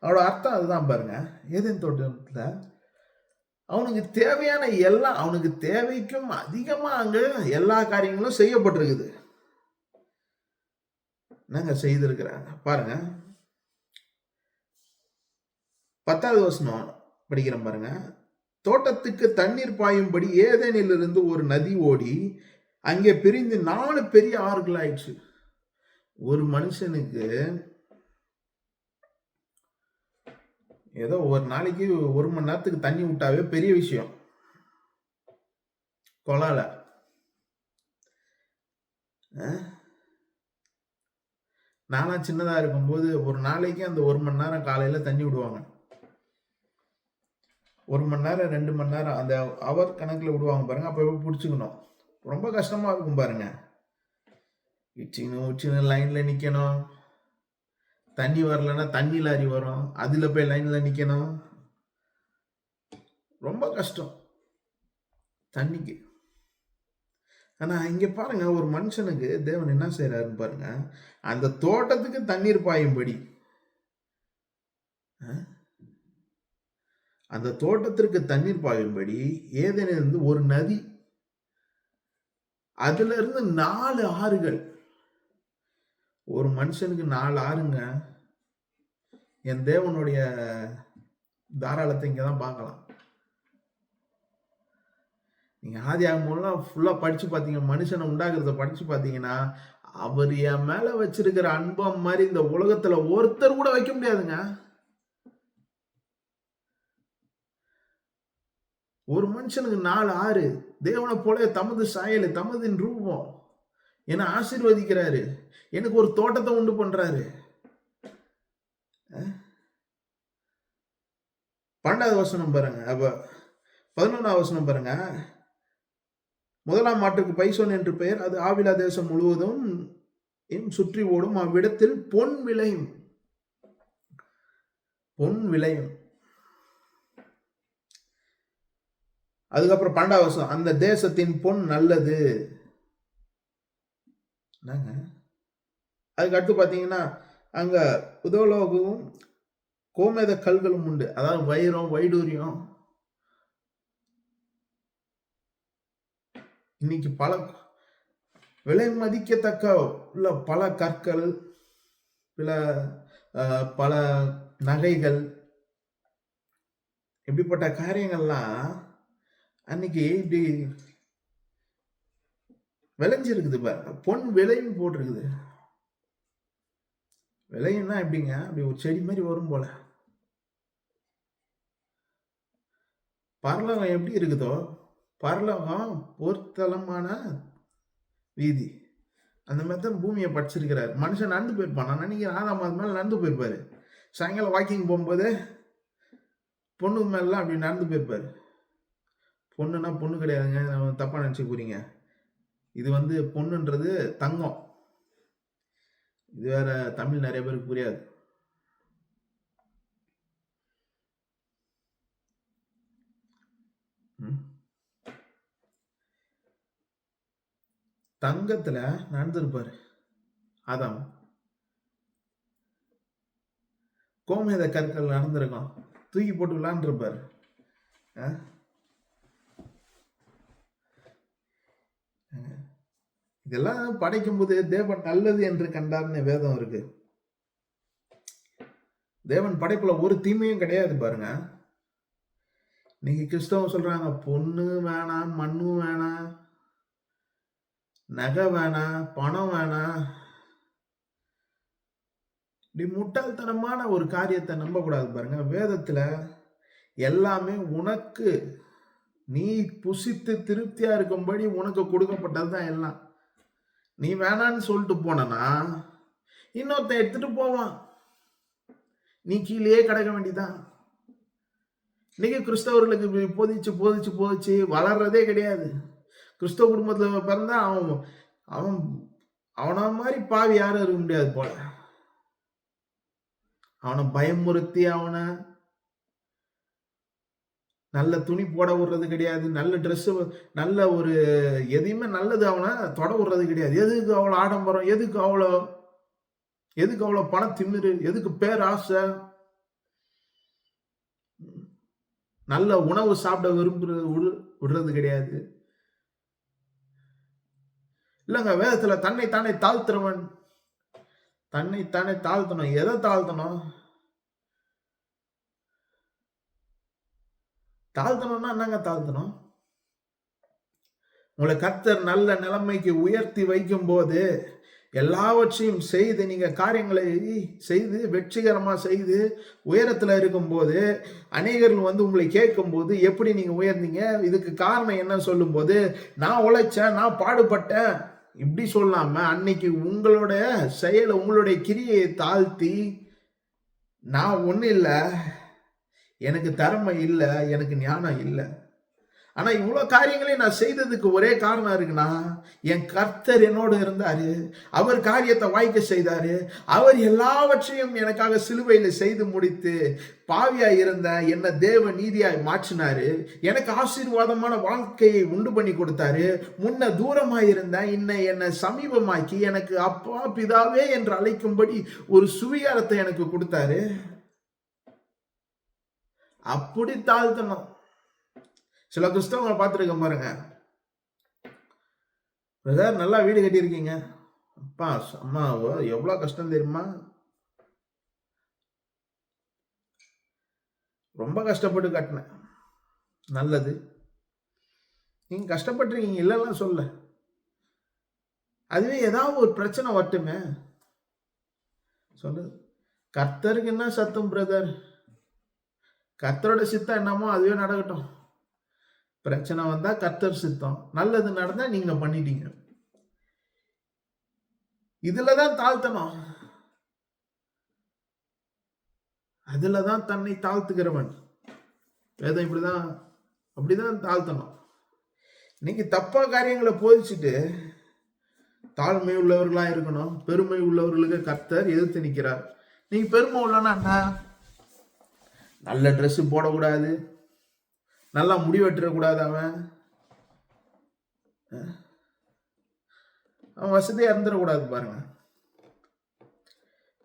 அவரோட அர்த்தம் அதுதான் பாருங்க. ஏதேன் தோட்டத்துல அவனுக்கு தேவையான எல்லாம், அவனுக்கு தேவைக்கும் அதிகமா அங்க எல்லா காரியங்களும் செய்யப்பட்டிருக்குது. என்னங்க செய்திருக்கிறாங்க பாருங்க. 10வது வசனம் படிக்கிறேன் பாருங்க. தோட்டத்துக்கு தண்ணீர் பாயும்படி ஏதேனிலிருந்து ஒரு நதி ஓடி அங்கே பிரிந்து 4 பெரிய ஆறுகள் ஆயிடுச்சு. ஒரு மனுஷனுக்கு ஏதோ ஒரு நாளைக்கு 1 மணி நேரத்துக்கு தண்ணி விட்டாவே பெரிய விஷயம். கொலால நானா சின்னதா இருக்கும்போது ஒரு நாளைக்கு அந்த 1 மணி நேரம் காலையில தண்ணி விடுவாங்க. 1 மணி நேரம் 2 மணி நேரம் அந்த அவர் கணக்குல விடுவாங்க பாருங்க. அப்ப போய் பிடிச்சுக்கணும். ரொம்ப கஷ்டமா இருக்கும் பாருங்க. உச்சின்னு லைன்ல நிக்கணும். தண்ணி வரலன்னா தண்ணி லாரி வரும், அதுல போய் லைன்ல நிக்கணும். ரொம்ப கஷ்டம் தண்ணிக்கு. ஆனா இங்க பாருங்க, ஒரு மனுஷனுக்கு தேவன் என்ன செய்யறாருன்னு பாருங்க. அந்த தோட்டத்துக்கு தண்ணீர் பாயும்படி, அந்த தோட்டத்திற்கு தண்ணீர் பாயும்படி ஏதேனிலிருந்து ஒரு நதி, அதுல இருந்து 4 ஆறுகள். ஒரு மனுஷனுக்கு 4 ஆறுங்க. என் தேவனுடைய தாராளத்தை இங்கதான் பார்க்கலாம். நீங்க ஆதியாகமம்லாம் ஃபுல்லா படிச்சு பார்த்தீங்க, மனுஷனை உண்டாக்குறத படிச்சு பார்த்தீங்கன்னா, அவர் என் மேல வச்சிருக்கிற அன்பம் மாதிரி இந்த உலகத்துல ஒருத்தர் கூட வைக்க முடியாதுங்க. ஒரு மனுஷனுக்கு 4 ஆறு, தேவனை போல தமது சாயல், தமதின் ரூபம் என்னை ஆசீர்வதிக்கிறாரு. எனக்கு ஒரு தோட்டத்தை உண்டு பண்றாரு. 12வது வசனம் பாருங்க. அப்ப 11வது வசனம் பாருங்க. முதலாம் மாட்டுக்கு பைசோன் என்று பெயர், அது ஆவிலா தேசம் முழுவதும் சுற்றி ஓடும், அவ்விடத்தில் பொன் விளையும். பொன் விளையும். அதுக்கப்புறம் 12வது வசனம், அந்த தேசத்தின் பொன் நல்லது. அதுக்கு அடுத்து பாத்தீங்கன்னா அங்க உதோலோகமும் கோமேத கல்களும் உண்டு. அதாவது வைரம், வைடூரியம். இன்னைக்கு பல விலை மதிக்கத்தக்க உள்ள பல கற்கள், பல நகைகள், இப்படிப்பட்ட காரியங்கள்லாம் அன்னைக்கு இப்படி விளைஞ்சிருக்குது பாருங்க. பொன் விலையும் போட்டிருக்குது. விலையும்னா எப்படிங்க, அப்படி ஒரு செடி மாதிரி வரும் போல. பரலோகம் எப்படி இருக்குதோ, பரலோகம் பொருத்தலமான வீதி, அந்த மாதிரி தான் பூமியை படிச்சிருக்கிறார். மனுஷன் நடந்து போயிருப்பான். நான் நினைக்கிறேன் 6ஆம் மேல நடந்து போயிருப்பாரு. சாயங்காலம் வாக்கிங் போகும்போது பொண்ணு மேலாம் அப்படி நடந்து போயிருப்பாரு. பொண்ணுன்னா பொண்ணு கிடையாதுங்க, தப்பா நினைச்சு போறீங்க. இது பொண்ணுன்றது தங்கம். இது வேற தமிழ் நிறைய பேருக்கு புரியாது. தங்கத்துல நடந்திருப்பாரு ஆதாம். கோமேத கற்கள் நடந்திருக்கும், தூக்கி போட்டு விளாண்டு இருப்பாரு. இதெல்லாம் படைக்கும் போது தேவன் நல்லது என்று கண்டார்னு வேதம் இருக்கு. தேவன் படைப்புல ஒரு தீமையும் கிடையாது பாருங்க. இன்னைக்கு கிறிஸ்தவம் சொல்றாங்க, பொண்ணு வேணாம், மண்ணு வேணாம், நகை வேணாம், பணம் வேணாம். இப்படி முட்டாள்தனமான ஒரு காரியத்தை நம்ப கூடாது பாருங்க. வேதத்துல எல்லாமே உனக்கு, நீ புசித்து திருப்தியா இருக்கும்படி உனக்கு கொடுக்கப்பட்டதுதான் எல்லாம். நீ வேணான்னு சொல்லிட்டு போனா இன்னொருத்த எடுத்துட்டு போவான், நீ கீழே கிடக்க வேண்டியதான். இன்னைக்கு கிறிஸ்தவர்களுக்கு போதிச்சு போதிச்சு போதிச்சு வளர்றதே கிடையாது. கிறிஸ்தவ குடும்பத்துல பிறந்தா அவன மாதிரி பாவி யாரும் இருக்க முடியாது போல. அவனை பயமுறுத்தி, அவனை நல்ல துணி போட விடுறது கிடையாது. நல்ல ட்ரெஸ், நல்ல ஒரு எதையுமே நல்லது அவன தொட விடுறது கிடையாது. எதுக்கு அவ்வளோ ஆடம்பரம்? எதுக்கு அவ்வளோ பண திமிரு? எதுக்கு பேராசை? நல்ல உணவு சாப்பிட விடுறது கிடையாது. இல்லங்க, வேதத்துல தன்னைத்தானே தாழ்த்துறவன் தன்னைத்தானே தாழ்த்தணும். எதை தாழ்த்தணும்? தாழ்த்தணும்னா என்னங்க தாழ்த்தணும்? உங்களை கர்த்தர் நல்ல நிலைமைக்கு உயர்த்தி வைக்கும் போது எல்லாவற்றையும் செய்து நீங்க காரியங்களை செய்து வெற்றிகரமா செய்து உயரத்துல இருக்கும்போது அநேகர்கள் வந்து உங்களை கேட்கும் போது எப்படி நீங்க உயர்ந்தீங்க, இதுக்கு காரணம் என்ன சொல்லும் போது, நான் உழைச்சேன், நான் பாடுபட்டேன் இப்படி சொல்லாம அன்னைக்கு உங்களுடைய செயலை, உங்களுடைய கிரியையை தாழ்த்தி, நான் ஒண்ணு இல்லை, எனக்கு திறமை இல்லை, எனக்கு ஞானம் இல்லை, ஆனா இவ்வளவு காரியங்களையும் நான் செய்ததுக்கு ஒரே காரணம் இருக்குன்னா, என் கர்த்தர் என்னோடு இருந்தாரு, அவர் காரியத்தை வாய்க்க செய்தாரு, அவர் எல்லாவற்றையும் எனக்காக சிலுவையில செய்து முடித்து பாவியா இருந்த என்ன தேவ நீதியாய் மாற்றினாரு, எனக்கு ஆசீர்வாதமான வாழ்க்கையை உண்டு பண்ணி கொடுத்தாரு, முன்ன தூரமாய் இருந்த என்னை சமீபமாக்கி எனக்கு அப்பா பிதாவே என்று அழைக்கும்படி ஒரு சுவீகாரத்தை எனக்கு கொடுத்தாரு. அப்படி தாழ்த்தணும். சில கிறிஸ்தவங்களை பார்த்துருக்க பாருங்க, பிரதர் நல்லா வீடு கட்டியிருக்கீங்க, அப்பா அம்மா எவ்வளோ கஷ்டம் தெரியுமா, ரொம்ப கஷ்டப்பட்டு கட்டினேன், நல்லது, நீங்க கஷ்டப்பட்டுருக்கீங்க இல்லைலாம் சொல்ல, அதுவே ஏதாவது ஒரு பிரச்சனை வரட்டுமே சொல்லு. கர்த்தருக்கு என்ன சத்தம் பிரதர், கர்த்தரோட சித்தம் என்னமோ அதுவே நடக்கட்டும். பிரச்சனை வந்தா கர்த்தர் சித்தம், நல்லது நடந்தா நீங்க பண்ணிட்டீங்க. இதுலதான் தாழ்த்தணும், அதுலதான் தன்னை தாழ்த்துகிறவன். வேதம் இப்படிதான், அப்படிதான் தாழ்த்தணும். இன்னைக்கு தப்பா காரியங்களை போதிச்சுட்டு தாழ்மை உள்ளவர்களா இருக்கணும், பெருமை உள்ளவர்களுக்கு கர்த்தர் எதிர்த்து நிற்கிறார். நீங்க பெருமை உள்ளனா என்ன? நல்ல ட்ரெஸ் போடக்கூடாது, நல்லா முடிவெட்டக்கூடாது, அவன் வசதியா இருந்துடக்கூடாது பாருங்க.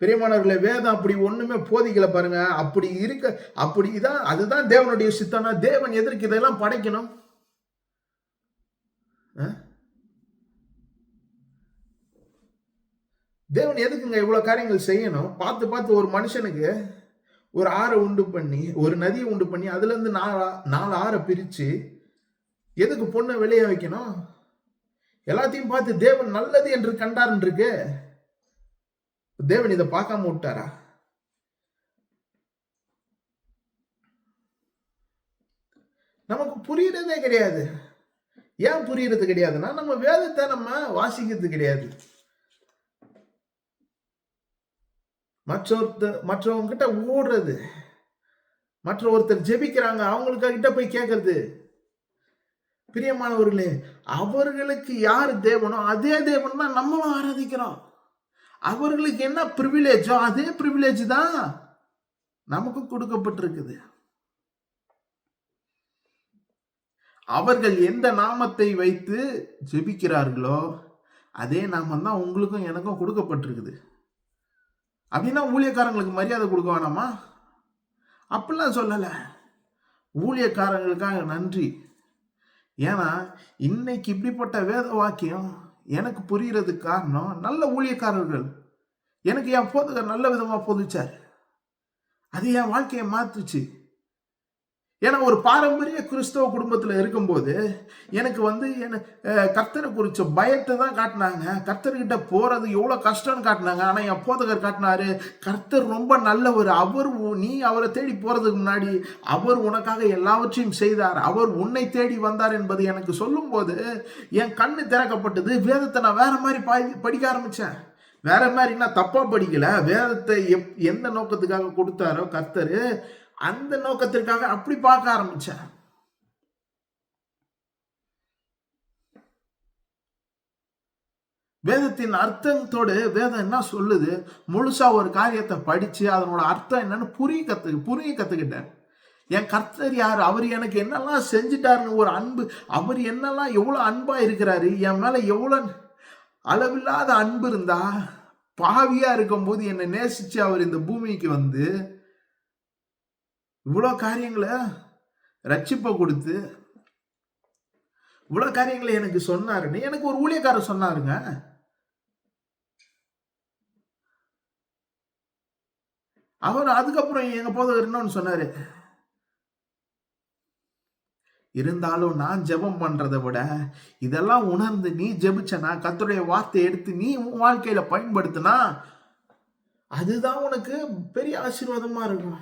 பிரியமானவர்களே, வேதம் அப்படி ஒண்ணுமே போதிக்கல பாருங்க. அப்படி இருக்க, அப்படிதான், அதுதான் தேவனுடைய சித்தம்னா தேவன் எதற்கு இதெல்லாம் படைக்கணும்? தேவன் எதுக்குங்க இவ்வளவு காரியங்கள் செய்யணும்? பார்த்து பார்த்து ஒரு மனுஷனுக்கு ஒரு ஆறை உண்டு பண்ணி, ஒரு நதியை உண்டு பண்ணி, அதுல இருந்து 4 ஆறை பிரிச்சு எதுக்கு பொண்ணை வெளியே வைக்கணும்? எல்லாத்தையும் பார்த்து தேவன் நல்லது என்று கண்டார் இருக்கு. தேவன் இதை பார்க்காம விட்டாரா? நமக்கு புரியறதே கிடையாது. ஏன் புரியறது கிடையாதுன்னா, நம்ம வேதத்தை நம்ம வாசிக்கிறது கிடையாது. மற்றவங்க கிட்ட ஓடுறது, மற்ற ஒருத்தர் ஜெபிக்கிறாங்க அவங்களுக்கு கிட்ட போய் கேட்கறது. பிரியமானவர்களே, அவர்களுக்கு யார் தேவனோ அதே தேவன் தான் நம்மளும் ஆராதிக்கிறோம். அவர்களுக்கு என்ன பிரிவிலேஜோ அதே பிரிவிலேஜ் தான் நமக்கு கொடுக்கப்பட்டிருக்குது. அவர்கள் எந்த நாமத்தை வைத்து ஜெபிக்கிறார்களோ அதே நாமம் தான் உங்களுக்கும் எனக்கும் கொடுக்கப்பட்டிருக்குது. அப்படின்னா ஊழியக்காரங்களுக்கு மரியாதை கொடுக்க வேணாமா? அப்படிலாம் சொல்லல. ஊழியக்காரங்களுக்காக நன்றி. ஏன்னா இன்னைக்கு இப்படிப்பட்ட வேத வாக்கியம் எனக்கு புரியறதுக்கு காரணம் நல்ல ஊழியக்காரர்கள். எனக்கு என் போதகர் நல்ல விதமா போதிச்சார், அது என் வாழ்க்கையை மாத்துச்சு. ஏன்னா ஒரு பாரம்பரிய கிறிஸ்தவ குடும்பத்தில் இருக்கும்போது எனக்கு வந்து கர்த்தரை குறிச்ச பயத்தை தான் காட்டினாங்க. கர்த்தர்கிட்ட போறது எவ்வளவு கஷ்டம்னு காட்டினாங்க. ஆனா என் போதகர் காட்டினாரு, கர்த்தர் ரொம்ப நல்லவர், நீ அவரை தேடி போறதுக்கு முன்னாடி அவர் உனக்காக எல்லாவற்றையும் செய்தார், அவர் உன்னை தேடி வந்தார் என்பது எனக்கு சொல்லும் போது என் கண்ணு திறக்கப்பட்டது. வேதத்தை நான் வேற மாதிரி படிக்க ஆரம்பிச்சேன். வேற மாதிரி நான் தப்பா படிக்கல, வேதத்தை எந்த நோக்கத்துக்காக கொடுத்தாரோ கர்த்தரு அந்த நோக்கத்திற்காக அப்படி பார்க்க ஆரம்பிச்சேன். வேதத்தின் அர்த்தத்தோடு வேதம் என்ன சொல்லுது, முழுசா ஒரு காரியத்தை படிச்சு அதனோட அர்த்தம் என்னன்னு புரிய கத்துக்கிட்டேன். என் கர்த்தர் யார், அவர் எனக்கு என்னெல்லாம் செஞ்சுட்டாருன்னு ஒரு அன்பு, அவர் என்னெல்லாம் எவ்வளவு அன்பா இருக்கிறாரு, என் மேல எவ்வளவு அளவில்லாத அன்பு இருந்தா, பாவியா இருக்கும் போது என்னை நேசிச்சு அவர் இந்த பூமிக்கு வந்து இவ்வளவு காரியங்களை ரட்சிப்ப கொடுத்து இவ்வளவு காரியங்களை எனக்கு சொன்னாருன்னு எனக்கு ஒரு ஊழியக்காரர் சொன்னாருங்க. அவர் அதுக்கப்புறம் எங்க போதவர் என்னன்னு சொன்னாரு, இருந்தாலும் நான் ஜெபம் பண்றதை விட இதெல்லாம் உணர்ந்து நீ ஜெபிச்சனா, கர்த்தருடைய வார்த்தையை எடுத்து நீ உன் வாழ்க்கையில பயன்படுத்தினா அதுதான் உனக்கு பெரிய ஆசீர்வாதமா இருக்கும்.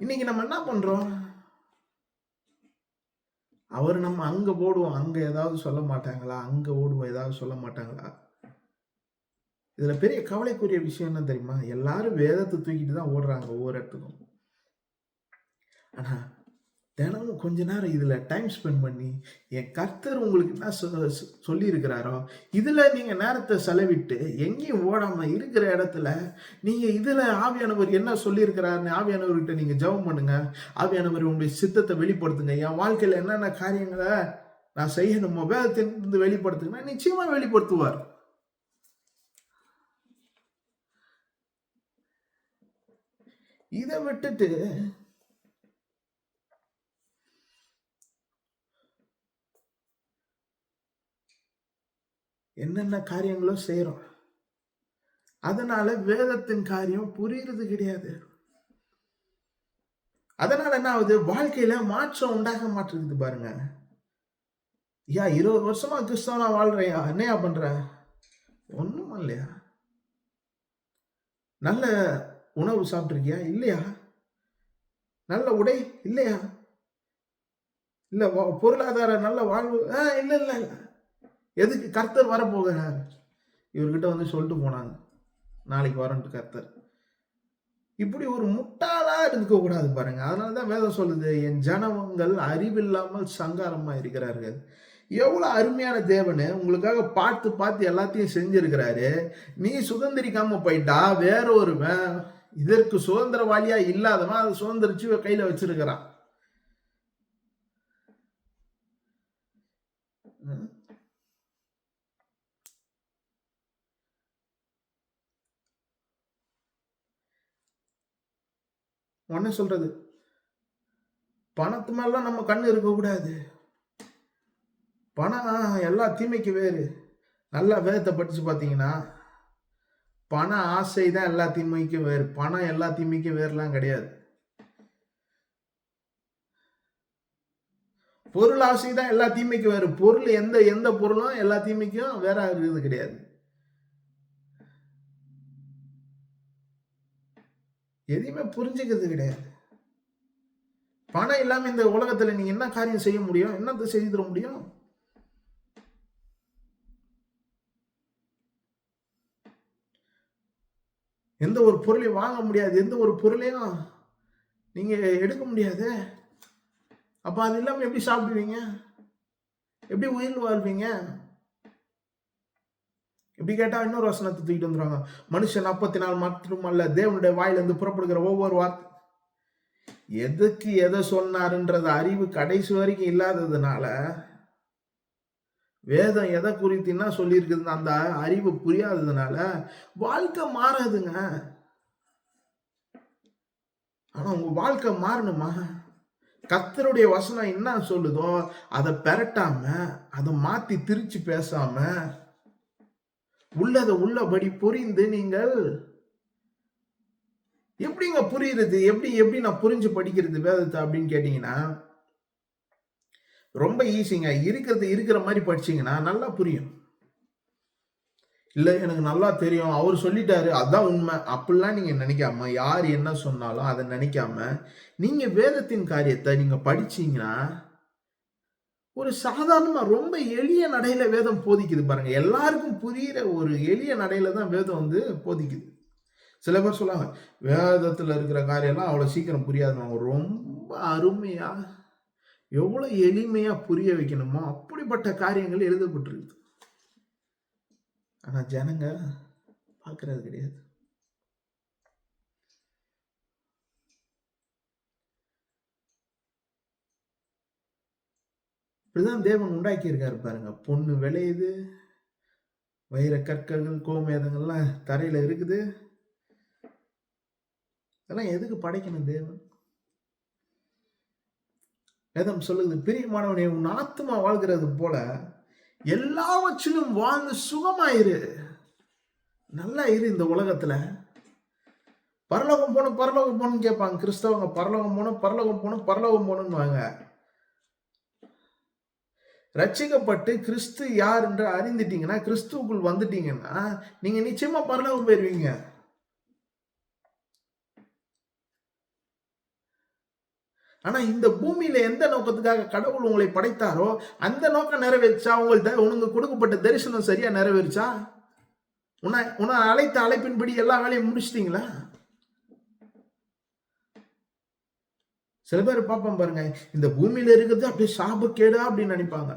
இன்னைக்கு நம்ம என்ன பண்றோம், அவர் நம்ம அங்க போடுவோம், அங்க ஏதாவது சொல்ல மாட்டாங்களா, அங்க ஓடுவோம் ஏதாவது சொல்ல மாட்டாங்களா. இதுல பெரிய கவலைக்குரிய விஷயம் என்ன தெரியுமா, எல்லாரும் வேதத்தை தூக்கிட்டு தான் ஓடுறாங்க ஒவ்வொரு இடத்துக்கும். ஆனா தினமும் கொஞ்ச நேரம் இதுல டைம் ஸ்பெண்ட் பண்ணி என் கர்த்தர் உங்களுக்கு என்ன சொல்லி இருக்கிறாரோ இதுல நீங்க நேரத்தை செலவிட்டு எங்கேயும் ஓடாம இருக்கிற இடத்துல நீங்க இதுல ஆவியானவர் என்ன சொல்லி இருக்கிறாருன்னு ஆவியானவர்கிட்ட நீங்க ஜெபம் பண்ணுங்க. ஆவியானவர் உங்களுடைய சித்தத்தை வெளிப்படுத்துங்க. என் வாழ்க்கையில என்னென்ன காரியங்களை நான் செய்யணுமோ வேதத்திலிருந்து வெளிப்படுத்துங்க, நிச்சயமா வெளிப்படுத்துவார். இதை விட்டுட்டு என்னென்ன காரியங்களோ செய்யறோம், அதனால வேதத்தின் காரியம் புரியுறது கிடையாது. அதனால என்ன ஆகுது, வாழ்க்கையில மாற்றம் உண்டாக மாட்டேங்குது பாருங்க. 20 வருஷமா கிறிஸ்தவனா வாழ்றையா, என்னையா பண்ற, ஒண்ணும் இல்லையா. நல்ல உணவு சாப்பிட்டுருக்கியா இல்லையா, நல்ல உடை இல்லையா, இல்ல பொருளாதார நல்ல வாழ்வு இல்ல இல்ல இல்ல. எதுக்கு கர்த்தர் வரப்போகிறார், இவர்கிட்ட வந்து சொல்லிட்டு போனாங்க நாளைக்கு வரன்ட்டு கர்த்தர். இப்படி ஒரு முட்டாளா இருக்க கூடாது பாருங்க. அதனாலதான் வேதம் சொல்லுது, என் ஜனங்கள் அறிவில்லாமல் சங்காரமா இருக்கிறார்கள். எவ்வளவு அருமையான தேவனு உங்களுக்காக பார்த்து பார்த்து எல்லாத்தையும் செஞ்சிருக்கிறாரு. நீ சுதந்திரிக்காம போயிட்டா வேற ஒருவன் இதற்கு சுதந்திரவாளியா இல்லாதவன் அதை சுதந்திரிச்சு கையில வச்சிருக்கிறான். ஒன்னு சொல்றது, பணத்து மேலாம் நம்ம கண்ணு இருக்கக்கூடாது. பணம் எல்லா தீமைக்கு வேறு. நல்லா வேதத்தை படிச்சு பார்த்தீங்கன்னா பண ஆசை தான் எல்லா தீமைக்கும் வேறு. பணம் எல்லா தீமைக்கும் வேறுலாம் கிடையாது. பொருள் ஆசை தான் எல்லா தீமைக்கும் வேறு. பொருள் எந்த பொருளும் எல்லா தீமைக்கும் வேற இருக்குது கிடையாது. எதையுமே புரிஞ்சுக்கிறது கிடையாது. பணம் இல்லாம இந்த உலகத்துல நீங்க என்ன காரியம் செய்ய முடியும், என்னத்தை செய்து தர முடியும்? எந்த ஒரு பொருளையும் வாங்க முடியாது, எந்த ஒரு பொருளையும் நீங்க எடுக்க முடியாது. அப்ப அது இல்லாம எப்படி சாப்பிடுவீங்க, எப்படி உயிர் வாழ்வீங்க? இப்படி கேட்டா இன்னொரு வசனத்தை தூக்கிட்டு வந்துருவாங்க, மனுஷன் 40 மட்டும் அல்ல தேவனுடைய வாயிலிருந்து புறப்படுகிற ஒவ்வொரு வார்த்தை. எதுக்கு எதை சொன்னாருன்றது அறிவு கடைசி வரைக்கும் இல்லாததுனால வேதம் எதை குறித்து என்ன சொல்லியிருக்குதுன்னு அந்த அறிவு புரியாததுனால வாழ்க்கை மாறாதுங்க. ஆனா உங்க வாழ்க்கை மாறணுமா, கர்த்தருடைய வசனம் என்ன சொல்லுதோ அதை பெரட்டாம அதை மாத்தி திரிச்சு பேசாம உள்ளதை உள்ளபடி புரிந்து நீங்கள் எப்படிங்க புரியுறது, எப்படி நான் புரிஞ்சு படிக்கிறது வேதத்தை அப்படின்னு கேட்டீங்கன்னா ரொம்ப ஈஸிங்க. இருக்கிற மாதிரி படிச்சீங்கன்னா நல்லா புரியும். இல்ல எனக்கு நல்லா தெரியும் அவர் சொல்லிட்டாரு அதான் உண்மை அப்படிலாம் நீங்க நினைக்காம, யார் என்ன சொன்னாலும் அதை நினைக்காம நீங்க வேதத்தின் காரியத்தை நீங்க படிச்சீங்கன்னா ஒரு சாதாரணமா ரொம்ப எளிய நடையில வேதம் போதிக்குது பாருங்க. எல்லாருக்கும் புரியுற ஒரு எளிய நடையில தான் வேதம் வந்து போதிக்குது. சில பேர் சொல்லுவாங்க வேதத்துல இருக்கிற காரியம்லாம் அவ்வளவு சீக்கிரம் புரியாதுன்னு. ரொம்ப அருமையா எவ்வளவு எளிமையா புரிய வைக்கணுமோ அப்படிப்பட்ட காரியங்கள் எழுதப்பட்டிருக்கு. ஆனா ஜனங்க பார்க்கறது கிடையாது. இப்படிதான் தேவன் உண்டாக்கி இருக்காரு பாருங்க. பொண்ணு விளையுது, வைர கற்கள் கோமேதங்கள்லாம் தரையில இருக்குது. இதெல்லாம் எதுக்கு படைக்கணும் தேவன்? வேதம் சொல்லுது, பிரியமானவனே உன் ஆத்துமா வாழ்கிறது போல எல்லாவற்றிலும் வாழ்ந்து சுகமாயிரு, நல்லா இரு. இந்த உலகத்துல பரலோகம் போகணும்னு கேட்பாங்க கிறிஸ்தவங்க. பரலோகம் போகணும்னு வாங்க. ரட்சிக்கப்பட்டு கிறிஸ்து யார் என்று அறிந்துட்டீங்கன்னா, கிறிஸ்துவுக்குள் வந்துட்டீங்கன்னா நீங்க நிச்சயமா பரலோகம் போயிருவீங்க. ஆனா இந்த பூமியில எந்த நோக்கத்துக்காக கடவுள் உங்களை படைத்தாரோ அந்த நோக்கம் நிறைவேற்றா? உனக்கு கொடுக்கப்பட்ட தரிசனம் சரியா நிறைவேறிச்சா? உன்னை அழைத்த அழைப்பின்படி எல்லா வேலையும் முடிச்சிட்டீங்களா? சில பேர் பார்ப்போம் பாருங்க, இந்த பூமியில இருக்கிறது அப்படியே சாபக்கேடா அப்படின்னு நினைப்பாங்க.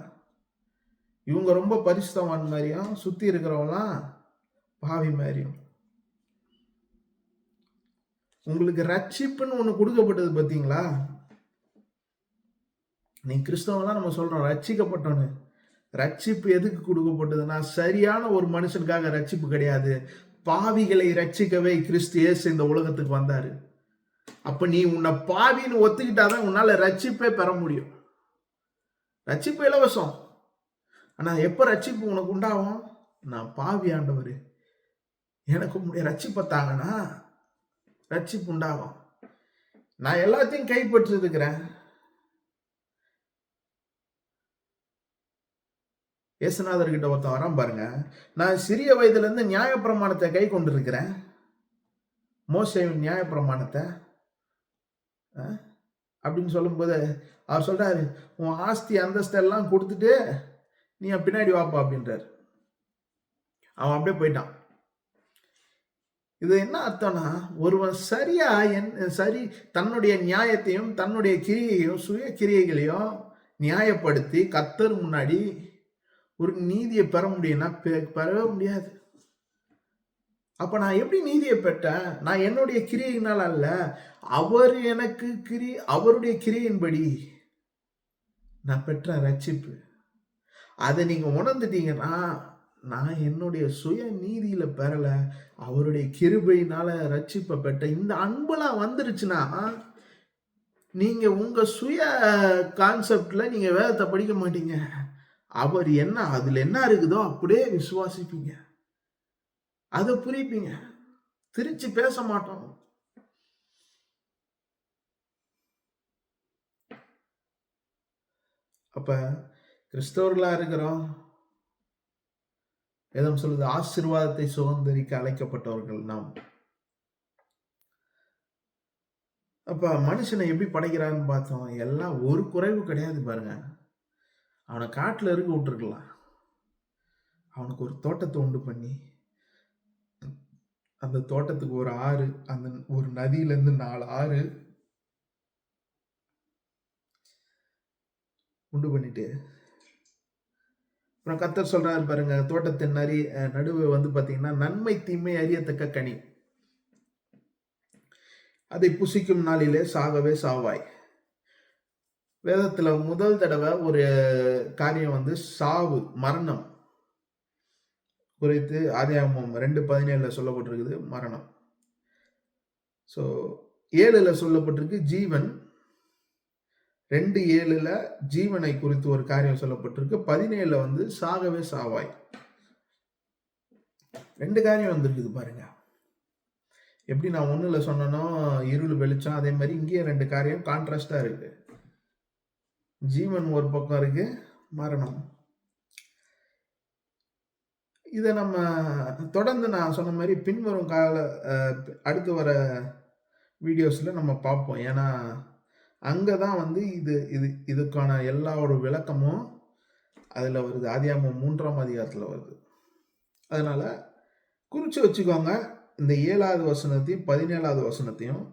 இவங்க ரொம்ப பரிசுத்தவான் மாதிரியும், சுத்தி இருக்கிறவங்களாம் பாவி மாதிரியும். உங்களுக்கு ரட்சிப்புன்னு ஒண்ணு கொடுக்கப்பட்டது பார்த்தீங்களா? நீ கிறிஸ்தவங்களாம் நம்ம சொல்றோம் ரட்சிக்கப்பட்டோன்னு. ரட்சிப்பு எதுக்கு கொடுக்கப்பட்டதுன்னா, சரியான ஒரு மனுஷனுக்காக ரட்சிப்பு கிடையாது. பாவிகளை ரட்சிக்கவே கிறிஸ்து இயேசு இந்த உலகத்துக்கு வந்தாரு. அப்ப நீ உன்னை பாவின்னு ஒத்துக்கிட்டாதான் உன்னால ரட்சிப்பே பெற முடியும். ரட்சிப்பு இலவசம். ஆனா எப்ப ரட்சிப்பு உனக்கு உண்டாகும்? நான் பாவி ஆண்டவர், எனக்கு உங்களுடைய ரட்சிப்பை தாங்கன்னா ரட்சிப்பு உண்டாகும். நான் எல்லாத்தையும் கைப்பற்றி இருக்கிறேன். இயேசுநாதர் கிட்ட ஒருத்தன் வரான் பாருங்க, நான் சிறிய வயதுல இருந்து நியாயப்பிரமாணத்தை கை கொண்டிருக்கிறேன், மோசேவின் நியாயப்பிரமாணத்தை அப்படின்னு சொல்லும்போது அவர் சொல்றாரு, உன் ஆஸ்தி அந்தஸ்து எல்லாம் கொடுத்துட்டு நீ பின்னாடி வாப்பா அப்படின்றாரு. அவன் அப்படியே போயிட்டான். இது என்ன அர்த்தம்னா, ஒருவன் சரியா தன்னுடைய நியாயத்தையும் தன்னுடைய கிரியையும் சுய கிரியைகளையும் நியாயப்படுத்தி கர்த்தர் முன்னாடி ஒரு நீதியை பெற முடியும்னா பெறவே முடியாது. அப்ப நான் எப்படி நீதியை பெற்றேன்? நான் என்னுடைய கிரியையினால் அல்ல, அவர் எனக்கு அவருடைய கிரியையின்படி நான் பெற்ற ரட்சிப்பு. அதை நீங்க உணர்ந்துட்டீங்கன்னா, நான் என்னுடைய சுய நீதியில பெறல, அவருடைய கிருபையினால ரட்சிப்பை பெற்ற இந்த அன்பெல்லாம் வந்துருச்சுன்னா, நீங்க உங்க சுய கான்செப்ட்ல நீங்க வேதத்தை படிக்க மாட்டீங்க. அவர் என்ன அதுல என்ன இருக்குதோ அப்படியே விசுவாசிப்பீங்க, அதை புரிப்பீங்க, திருச்சி பேச மாட்டோம். அப்ப கிறிஸ்தவர்களா இருக்கிறோம். வேதம் சொல்லுது, ஆசீர்வாதத்தை சுதந்திரிக்க அழைக்கப்பட்டவர்கள் நாம். அப்ப மனுஷனை எப்படி படைக்கிறான்னு பார்த்தோம். எல்லாம் ஒரு குறைவு கிடையாது பாருங்க. அவனை காட்டுல இருக்க விட்டுருக்கலாம், அவனுக்கு ஒரு தோட்டத்தை உண்டு பண்ணி, அந்த தோட்டத்துக்கு ஒரு ஆறு, அந்த ஒரு நதியில இருந்து 4 ஆறு உண்டு பண்ணிட்டு, அப்புறம் கர்த்தர் சொல்றாரு பாருங்க, தோட்டத்தின் நடுவே வந்து பாத்தீங்கன்னா, நன்மை தீமை அறியத்தக்க கனி, அதை புசிக்கும் நாளிலே சாகவே சாவாய். வேதத்துல முதல் தடவை ஒரு காரியம் வந்து சாவு, மரணம் குறித்து ஆதியாகமம் 2:17 சொல்லப்பட்டிருக்குது மரணம். ஸோ 7 சொல்லப்பட்டிருக்கு ஜீவன், 2:7 ஜீவனை குறித்து ஒரு காரியம் சொல்லப்பட்டிருக்கு. 17 வந்து சாகவே சாவாய். 2 காரியம் வந்திருக்குது பாருங்க. எப்படி நான் 1ல சொன்னனோ இருள் வெளிச்சம், அதே மாதிரி இங்கேயும் 2 காரியம் கான்ட்ராஸ்டா இருக்கு. ஜீவன் ஒரு பக்கம் இருக்கு, மரணம். இதை நம்ம தொடர்ந்து நான் சொன்ன மாதிரி பின்வரும் அடுத்து வர வீடியோஸ்ல நம்ம பார்ப்போம். ஏன்னா அங்கதான் வந்து இதுக்கான எல்லாரோட விளக்கமும் அதுல வருது. ஆதியாகமம் 3ஆம் அதிகாரத்துல வருது. அதனால குறிச்சு வச்சுக்கோங்க. இந்த 7வது வசனத்தையும் 17வது வசனத்தையும்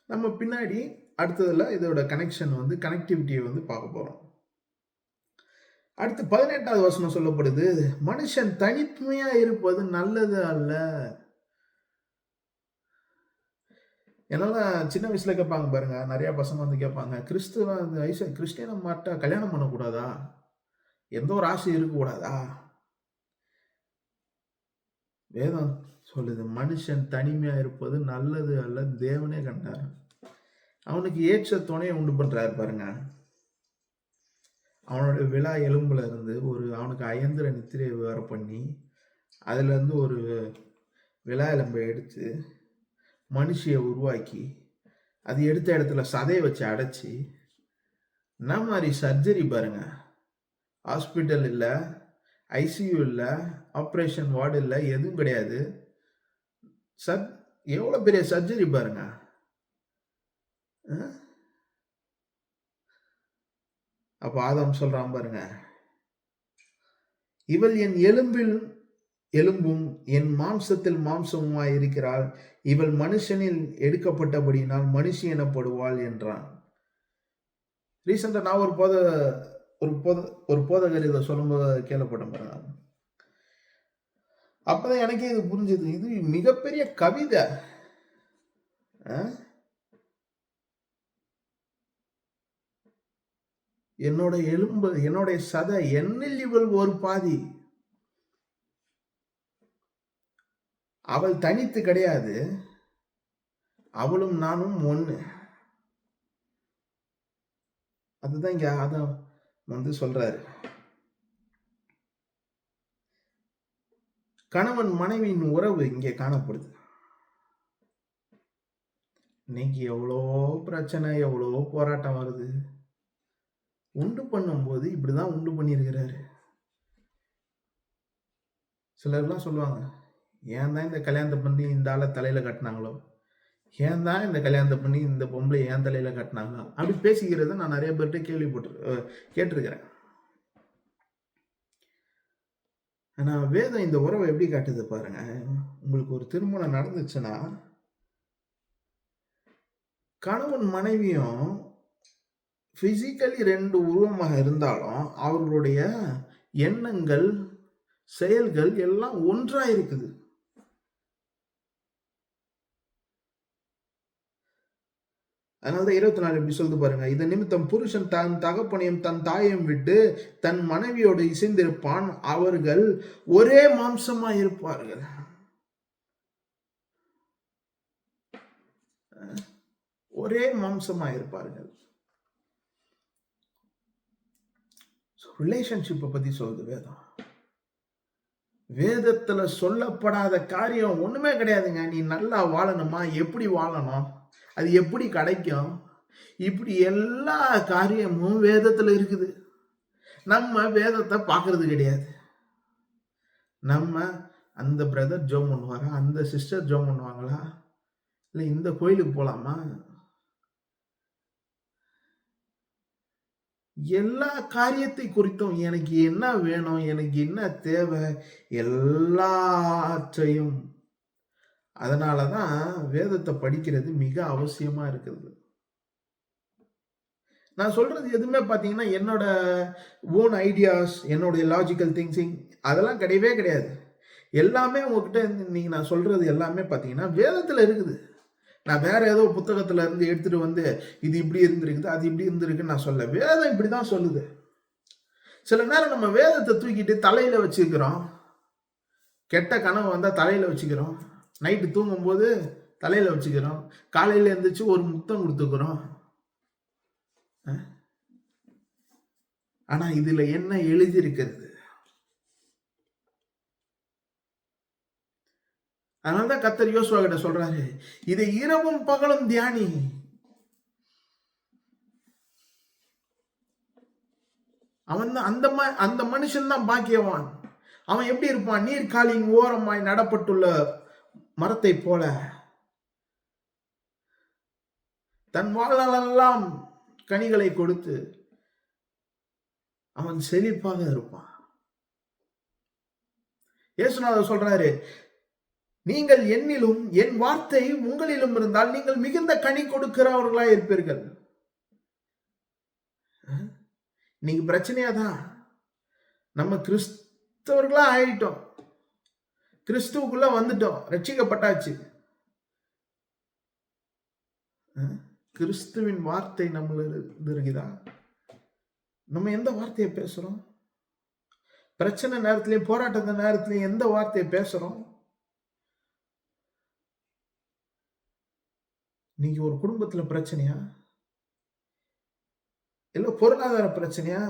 நம்ம பின்னாடி அடுத்ததுல இதோட கனெக்டிவிட்டியை வந்து பார்க்க போறோம். அடுத்து 18வது வசனம் சொல்லப்படுது, மனுஷன் தனிமையா இருப்பது நல்லது அல்ல. என்னால சின்ன வயசுல கேட்பாங்க பாருங்க, நிறைய பசங்க வந்து கேட்பாங்க, கிறிஸ்டியனை மாட்டா கல்யாணம் பண்ணக்கூடாதா? எந்த ஒரு ஆசை இருக்கக்கூடாதா? வேதம் சொல்லுது, மனுஷன் தனிமையா இருப்பது நல்லது அல்ல, தேவனே கண்டார். அவனுக்கு ஏற்ற துணையை உண்டு பண்றாரு பாருங்க. அவனோட விலா எலும்புல இருந்து அவனுக்கு அயந்திர நித்திரையை வர பண்ணி, அதுல இருந்து ஒரு விலா எலும்பை எடுத்து மனுஷியை உருவாக்கி, அது எடுத்த இடத்துல சதையை வச்சு அடைச்சி, என்ன மாதிரி சர்ஜரி பாருங்க. ஹாஸ்பிட்டல் இல்லை, ஐசியூ இல்லை, ஆப்ரேஷன் வார்டு இல்லை, எதுவும் கிடையாது. எவ்வளோ பெரிய சர்ஜரி பாருங்க. அப்போ ஆதாம் சொல்றான் பாருங்க, இவள் என் எலும்பில் எலும்பும் என் மாம்சத்தில் மாம்சமுமாய் இருக்கிறாள், இவள் மனுஷனில் எடுக்கப்பட்டபடியினால் மனுஷி எனப்படுவாள் என்றான். ரீசெண்டா நான் ஒரு போதகர் இதை சொல்லும்போது கேள்விப்பட்டேன் பாருங்க. அப்பதான் எனக்கே இது புரிஞ்சது. இது மிகப்பெரிய கவிதை. என்னோட எலும்பு, என்னுடைய சதை, என்னில் இவள் ஒரு பாதி. அவள் தனித்து கிடையாது, அவளும் நானும் ஒண்ணு. அதுதான் இங்க ஆதாம் சொல்றாரு. கணவன் மனைவியின் உறவு இங்கே காணப்படுது. இன்னைக்கு எவ்வளோ பிரச்சனை, எவ்வளோ போராட்டம் வருது. உண்டு பண்ணும்போது இப்படிதான் உண்டு பண்ணியிருக்கிறாரு. சிலர்லாம் சொல்லுவாங்க, ஏன் தான் இந்த கல்யாணத்தை பண்ணி இந்த ஆளை தலையில கட்டினாங்களோ, ஏன் தான் இந்த கல்யாணத்தை பண்ணி இந்த பொம்பளை ஏன் தலையில கட்டினாங்களோ, அப்படி பேசிக்கிறத நான் நிறைய பேர்கிட்ட கேட்டிருக்கிறேன். ஆனா வேதம் இந்த உறவை எப்படி காட்டுது பாருங்க. உங்களுக்கு ஒரு திருமணம் நடந்துச்சுன்னா, கணவன் மனைவியும் பிசிக்கலி 2 உருவமாக இருந்தாலும் அவர்களுடைய எண்ணங்கள், செயல்கள் எல்லாம் ஒன்றா இருக்குது. அதனாலதான் 24 எப்படி சொல்லுது பாருங்க, இதன் நிமித்தம் புருஷன் தன் தகப்பனையும் தன் தாயையும் விட்டு தன் மனைவியோடு இசைந்திருப்பான், அவர்கள் ஒரே மாம்சமா இருப்பார்கள். ஒரே மாம்சமா இருப்பார்கள். ரிலேஷன்ஷிப்பை பத்தி சொல்லுது வேதம். வேதத்துல சொல்லப்படாத காரியம் ஒண்ணுமே கிடையாதுங்க. நீ நல்லா வாழணுமா, எப்படி வாழணும், அது எப்படி கிடைக்கும், இப்படி எல்லா காரியமும் வேதத்துல இருக்குது. நம்ம வேதத்தை பார்க்கறது கிடையாது. நம்ம அந்த பிரதர் ஜோம் பண்ணுவாரா, அந்த சிஸ்டர் ஜோம் பண்ணுவாங்களா, இல்லை இந்த கோயிலுக்கு போலாமா, எல்லா காரியத்தை குறித்தும் எனக்கு என்ன வேணும், எனக்கு என்ன தேவை, எல்லாத்தையும். அதனாலதான் வேதத்தை படிக்கிறது மிக அவசியமா இருக்குது. நான் சொல்றது எதுவுமே பாத்தீங்கன்னா என்னோட ஓன் ஐடியாஸ், என்னுடைய லாஜிக்கல் திங்கிங் அதெல்லாம் கிடையவே கிடையாது. எல்லாமே உங்ககிட்ட நீங்க நான் சொல்றது எல்லாமே பாத்தீங்கன்னா வேதத்துல இருக்குது. நான் வேற ஏதோ புத்தகத்துல இருந்து எடுத்துட்டு வந்து இது இப்படி இருந்திருக்குது, அது இப்படி இருந்திருக்குன்னு நான் சொல்ல. வேதம் இப்படிதான் சொல்லுது. சில நேரம் நம்ம வேதத்தை தூக்கிட்டு தலையில வச்சுக்கிறோம். கெட்ட கனவு வந்தா தலையில வச்சுக்கிறோம். நைட்டு தூங்கும் போது தலையில வச்சுக்கிறோம். காலையில எழுந்திரிச்சு ஒரு முத்தம் கொடுத்துக்கிறோம். ஆனா இதுல என்ன எழுதி இருக்கிறது? அதனாலதான் கர்த்தர் யோசுவா கிட்ட சொல்றாரு, இதை இரவும் பகலும் தியானி. அவன் தான் அந்த மனுஷன் தான் பாக்கியவான். அவன் எப்படி இருப்பான்? நீர்காலின் ஓரமாய் நடப்பட்டுள்ள மரத்தை போல தன் வாழ்நாளெல்லாம் கனிகளை கொடுத்து அவன் செழிப்பாக இருப்பான். இயேசுநாதர் சொல்றாரு, நீங்கள் என்னிலும் என் வார்த்தை உங்களிலும் இருந்தால் நீங்கள் மிகுந்த கனி கொடுக்கிறவர்களா இருப்பீர்கள். நீங்க பிரச்சனையாதான் நம்ம கிறிஸ்தவர்களா ஆயிட்டோம், கிறிஸ்துவுக்குள்ள வந்துட்டோம், ரட்சிக்கப்பட்டாச்சு. கிறிஸ்துவின் வார்த்தை நம்மள இருக்குதா? நம்ம எந்த வார்த்தையை பேசுறோம்? பிரச்சனை நேரத்திலையும் போராட்டத்த நேரத்திலையும் எந்த வார்த்தையை பேசுறோம்? நீங்க ஒரு குடும்பத்துல பிரச்சனையா? இல்ல பொருளாதார பிரச்சனையா?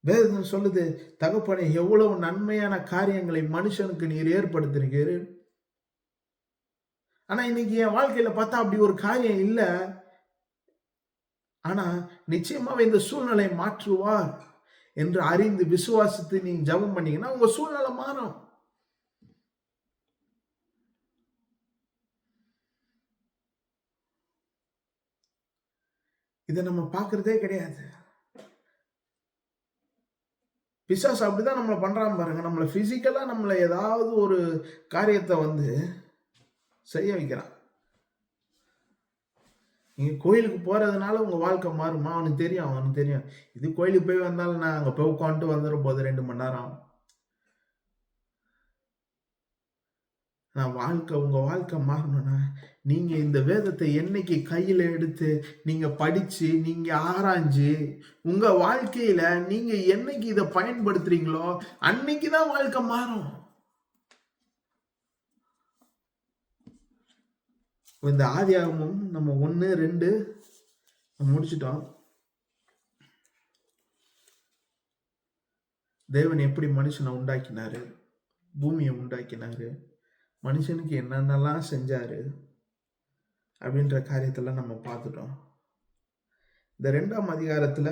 வேதம் சொல்லுது, தகப்பனே எவ்வளவு நன்மையான காரியங்களை மனுஷனுக்கு நீர் ஏற்படுத்திருக்கிறீர். ஆனா இன்னைக்கு என் வாழ்க்கையில பார்த்தா அப்படி ஒரு காரியம் இல்ல. ஆனா நிச்சயமாவே இந்த சூழ்நிலை மாற்றுவார் என்று அறிந்து விசுவாசித்து நீங்க ஜெபம் பண்ணீங்கன்னா உங்க சூழ்நிலை மாறும். இத நம்ம பார்க்கிறதே கிடையாது. பிசாசு அப்படிதான் நம்மள பண்றான் பாருங்க. நம்மள பிசிக்கலா நம்மள ஏதாவது ஒரு காரியத்த செய்ய வைக்கிறான். நீங்க கோயிலுக்கு போறதுனால உங்க வாழ்க்கை மாறுமா? அவனுக்கு தெரியும். இது கோயிலுக்கு போய் வந்தாலும் நான் அங்க போய் உட்காந்துட்டு வந்துற போது 2 மணி நேரம். உங்க வாழ்க்கை மாறணும்னா, நீங்க இந்த வேதத்தை என்னைக்கு கையில எடுத்து, நீங்க படிச்சு, நீங்க ஆராய்ஞ்சு, உங்க வாழ்க்கையில நீங்க என்னைக்கு இத பயன்படுத்துறீங்களோ, அன்னைக்கு தான் வாழ்க்கை மாறும். இந்த ஆதியாகமம் நம்ம 1, 2 முடிச்சிட்டோம். தேவன் எப்படி மனுஷனை உண்டாக்கினாரு, பூமியை உண்டாக்கினாரு, மனுஷனுக்கு என்னென்னலாம் செஞ்சாரு அப்படின்ற காரியத்தெல்லாம் நம்ம பார்த்துட்டோம். இந்த 2ஆம் அதிகாரத்துல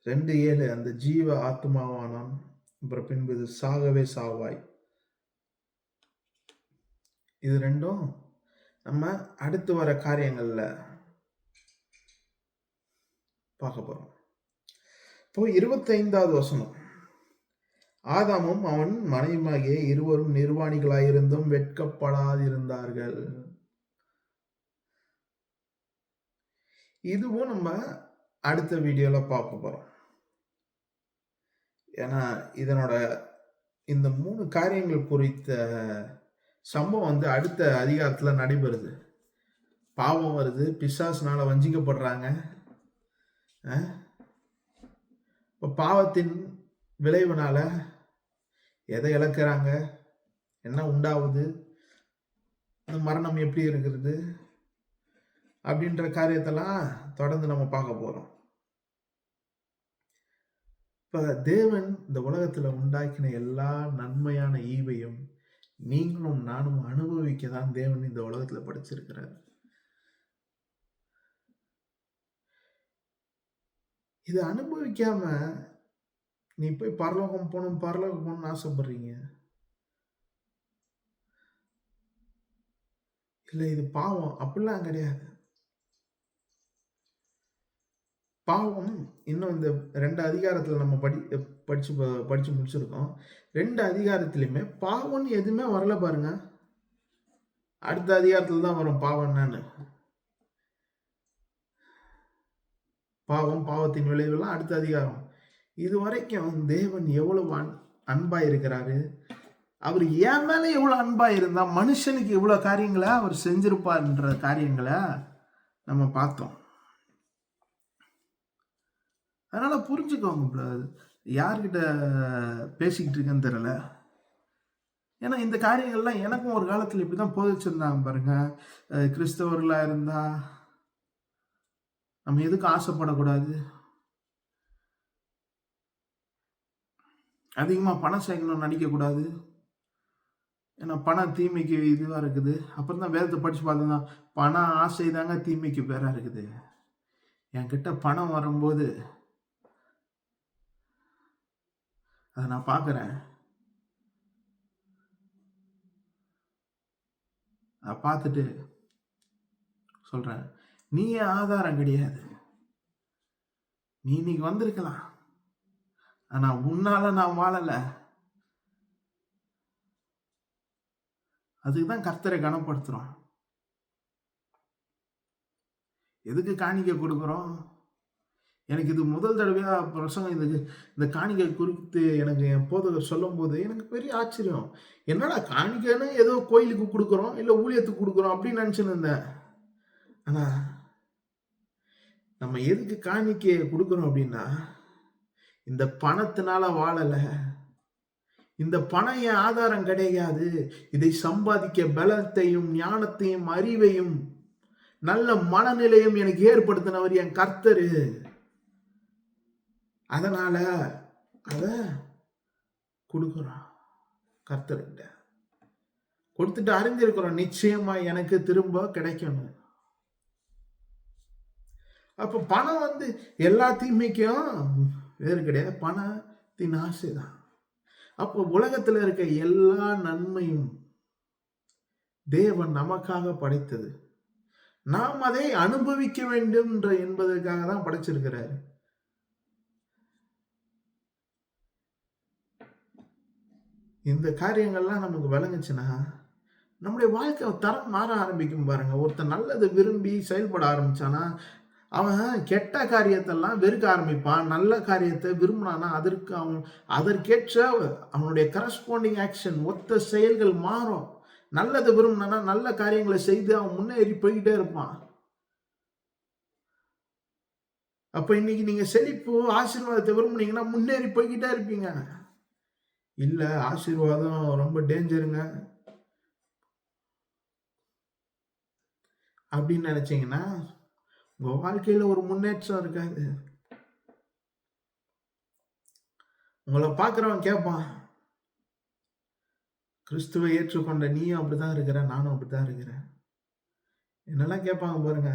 2:7 அந்த ஜீவ ஆத்மாவானான், அப்புறம் பின்பு இது சாகவே சாவாய். இது 2ம் நம்ம அடுத்து வர காரியங்கள்ல பார்க்க போறோம். இப்போ 25வது வசனம். ஆதாமும் அவன் மனைவியாகிய இருவரும் நிர்வாணிகளாயிருந்தும் வெட்கப்படாதிருந்தார்கள். இதுவும் நம்ம அடுத்த வீடியோல பார்க்க போறோம். ஏன்னா இதனோட இந்த 3 காரியங்கள் குறித்த சம்பவம் அடுத்த அதிகாரத்துல நடைபெறுது. பாவம் வருது, பிசாசுனால வஞ்சிக்கப்படுறாங்க. இப்ப பாவத்தின் விளைவுனால எதை இழக்கிறாங்க, என்ன உண்டாகுது, அந்த மரணம் எப்படி இருக்கிறது அப்படின்ற காரியத்தெல்லாம் தொடர்ந்து நம்ம பார்க்க போறோம். இப்ப தேவன் இந்த உலகத்துல உண்டாக்கின எல்லா நன்மையான ஈவையும் நீங்களும் நானும் அனுபவிக்க தான் தேவன் இந்த உலகத்துல படைச்சிருக்கிறார். இதை அனுபவிக்காம நீ போய் பரலோகம் போகணும்னு ஆசைப்படுறீங்க. இல்ல இது பாவம், அப்படிலாம் கிடையாது. பாவம் இன்னும் இந்த 2 அதிகாரத்துல நம்ம படிச்சு முடிச்சிருக்கோம். 2 அதிகாரத்திலுமே பாவம் எதுவுமே வரல பாருங்க. அடுத்த அதிகாரத்துல தான் வரும் பாவம் என்னன்னு. பாவத்தின் விளைவுலாம் அடுத்த அதிகாரம். இது வரைக்கும் தேவன் எவ்வளவு அன்பா இருக்கிறாரு, அவர் என் மேல எவ்வளவு அன்பா இருந்தா மனுஷனுக்கு எவ்வளவு காரியங்களை அவர் செஞ்சிருப்பார்ன்ற காரியங்களை நம்ம பார்த்தோம். அதனால புரிஞ்சுக்கோங்க, யார்கிட்ட பேசிக்கிட்டு இருக்கேன்னு தெரியல. ஏன்னா இந்த காரியங்கள்லாம் எனக்கும் ஒரு காலத்துல இப்படிதான் போதிச்சிருந்தாங்க பாருங்க. கிறிஸ்தவர்களா இருந்தா நம்ம எதுக்கு ஆசைப்படக்கூடாது, அதிகமா பணம் சேர்க்கணும்னு நினைக்கக்கூடாது, ஏன்னா பணம் தீமைக்கு இதுவா இருக்குது. அப்புறம் தான் வேதத்தை படிச்சு பார்த்தோம்னா பண ஆசை தாங்க தீமைக்கு பேரா இருக்குது. என்கிட்ட பணம் வரும்போது அதை நான் பார்க்குறேன், அதை பார்த்துட்டு சொல்றேன், நீ ஆதாரம் கிடையாது. நீ இன்னைக்கு வந்திருக்கலாம், ஆனா உன்னால நான் வாழல. அதுக்குதான் கர்த்தரை கனப்படுத்துறோம். எதுக்கு காணிக்கை கொடுக்குறோம்? எனக்கு இது முதல் தடவையா பிரசங்கம் இந்த காணிக்கை குறித்து எனக்கு என் போதகர் சொல்லும் போது எனக்கு பெரிய ஆச்சரியம். என்னடா காணிக்கைன்னு ஏதோ கோயிலுக்கு கொடுக்குறோம், இல்லை ஊழியத்துக்கு கொடுக்குறோம் அப்படின்னு நினைச்சுன்னு இருந்தேன். ஆனா நம்ம எதுக்கு காணிக்கையை கொடுக்குறோம் அப்படின்னா, இந்த பணத்தினால வாழல. இந்த பணம் என் ஆதாரம் கிடையாது. இதை சம்பாதிக்க பலத்தையும் ஞானத்தையும் அறிவையும் நல்ல மனநிலையும் எனக்கு ஏற்படுத்தினவர் என் கர்த்தரு. அதனால அத கொடுக்கிறோம். கர்த்தர்கிட்ட கொடுத்துட்டு அறிஞ்சிருக்கிறோம், நிச்சயமா எனக்கு திரும்ப கிடைக்கணும். அப்ப பணம் எல்லா தீமைக்கும் வேறு கிடையாது. பணத்தின் ஆசைதான். அப்போ உலகத்துல இருக்க எல்லா நன்மையும் தேவன் நமக்காக படைத்தது. நாம் அதை அனுபவிக்க வேண்டும் என்பதற்காக தான் படைச்சிருக்கிறாரு. இந்த காரியங்கள்லாம் நமக்கு விளங்குச்சுன்னா நம்முடைய வாழ்க்கை தரம் மாற ஆரம்பிக்கும். பாருங்க, ஒருத்தன் நல்லது விரும்பி செயல்பட ஆரம்பிச்சானா அவன் கெட்ட காரியத்தெல்லாம் வெறுக்க ஆரம்பிப்பான். நல்ல காரியத்தை விரும்பினானா அதற்கேற்ற அவனுடைய கரஸ்பாண்டிங் ஆக்ஷன், ஒத்த செயல்கள் மாறும். நல்லதை விரும்பினானா நல்ல காரியங்களை செய்து அவன் முன்னேறி போய்கிட்டே இருப்பான். அப்ப இன்னைக்கு நீங்க செழிப்பு ஆசீர்வாதத்தை விரும்புனீங்கன்னா முன்னேறி போய்கிட்டே இருப்பீங்க. இல்ல ஆசீர்வாதம் ரொம்ப டேஞ்சருங்க அப்படின்னு நினைச்சீங்கன்னா உங்க வாழ்க்கையில ஒரு முன்னேற்றம் இருக்காது. உங்களை பார்க்கிறவன் கேட்பான், கிறிஸ்துவை ஏற்றுக்கொண்ட நீயும் அப்படிதான் இருக்கிற, நானும் அப்படிதான் இருக்கிறேன். என்னெல்லாம் கேட்பாங்க பாருங்க.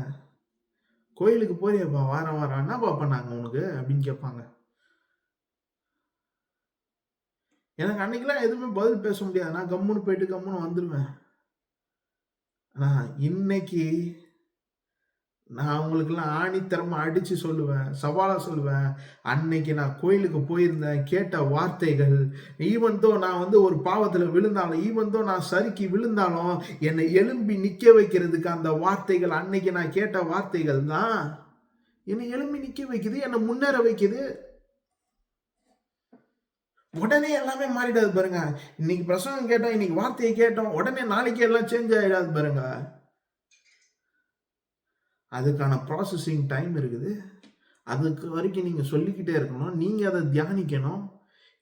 கோயிலுக்கு போறியப்பா வாரம் வாரம், என்னப்பா பண்ணாங்க உனக்கு அப்படின்னு கேட்பாங்க. எனக்கு அன்னைக்கெல்லாம் எதுவுமே பதில் பேச முடியாது. நான் கம்முன்னு போயிட்டு கம்முன்னு வந்துடுவேன். ஆனா இன்னைக்கு நான் அவங்களுக்கெல்லாம் ஆணித்தரமா அடிச்சு சொல்லுவேன், சவாலா சொல்லுவேன். அன்னைக்கு நான் கோயிலுக்கு போயிருந்தேன், கேட்ட வார்த்தைகள், ஈவன் தோ நான் ஒரு பாவத்துல விழுந்தாலும், ஈவன் தோ நான் சறுக்கி விழுந்தாலும் என்னை எழும்பி நிக்க வைக்கிறதுக்கு அந்த வார்த்தைகள், அன்னைக்கு நான் கேட்ட வார்த்தைகள் தான் என்னை எழும்பி நிக்க வைக்குது, என்னை முன்னேற வைக்குது. உடனே எல்லாமே மாறிடாது பாருங்க. இன்னைக்கு பிரசங்கம் கேட்டோம், இன்னைக்கு வார்த்தையை கேட்டோம், உடனே நாளைக்கு எல்லாம் சேஞ்ச் ஆயிடாது பாருங்க. அதுக்கான ப்ராசஸிங் டைம் இருக்குது. அதுக்கு வரைக்கும் நீங்கள் சொல்லிக்கிட்டே இருக்கணும், நீங்கள் அதை தியானிக்கணும்.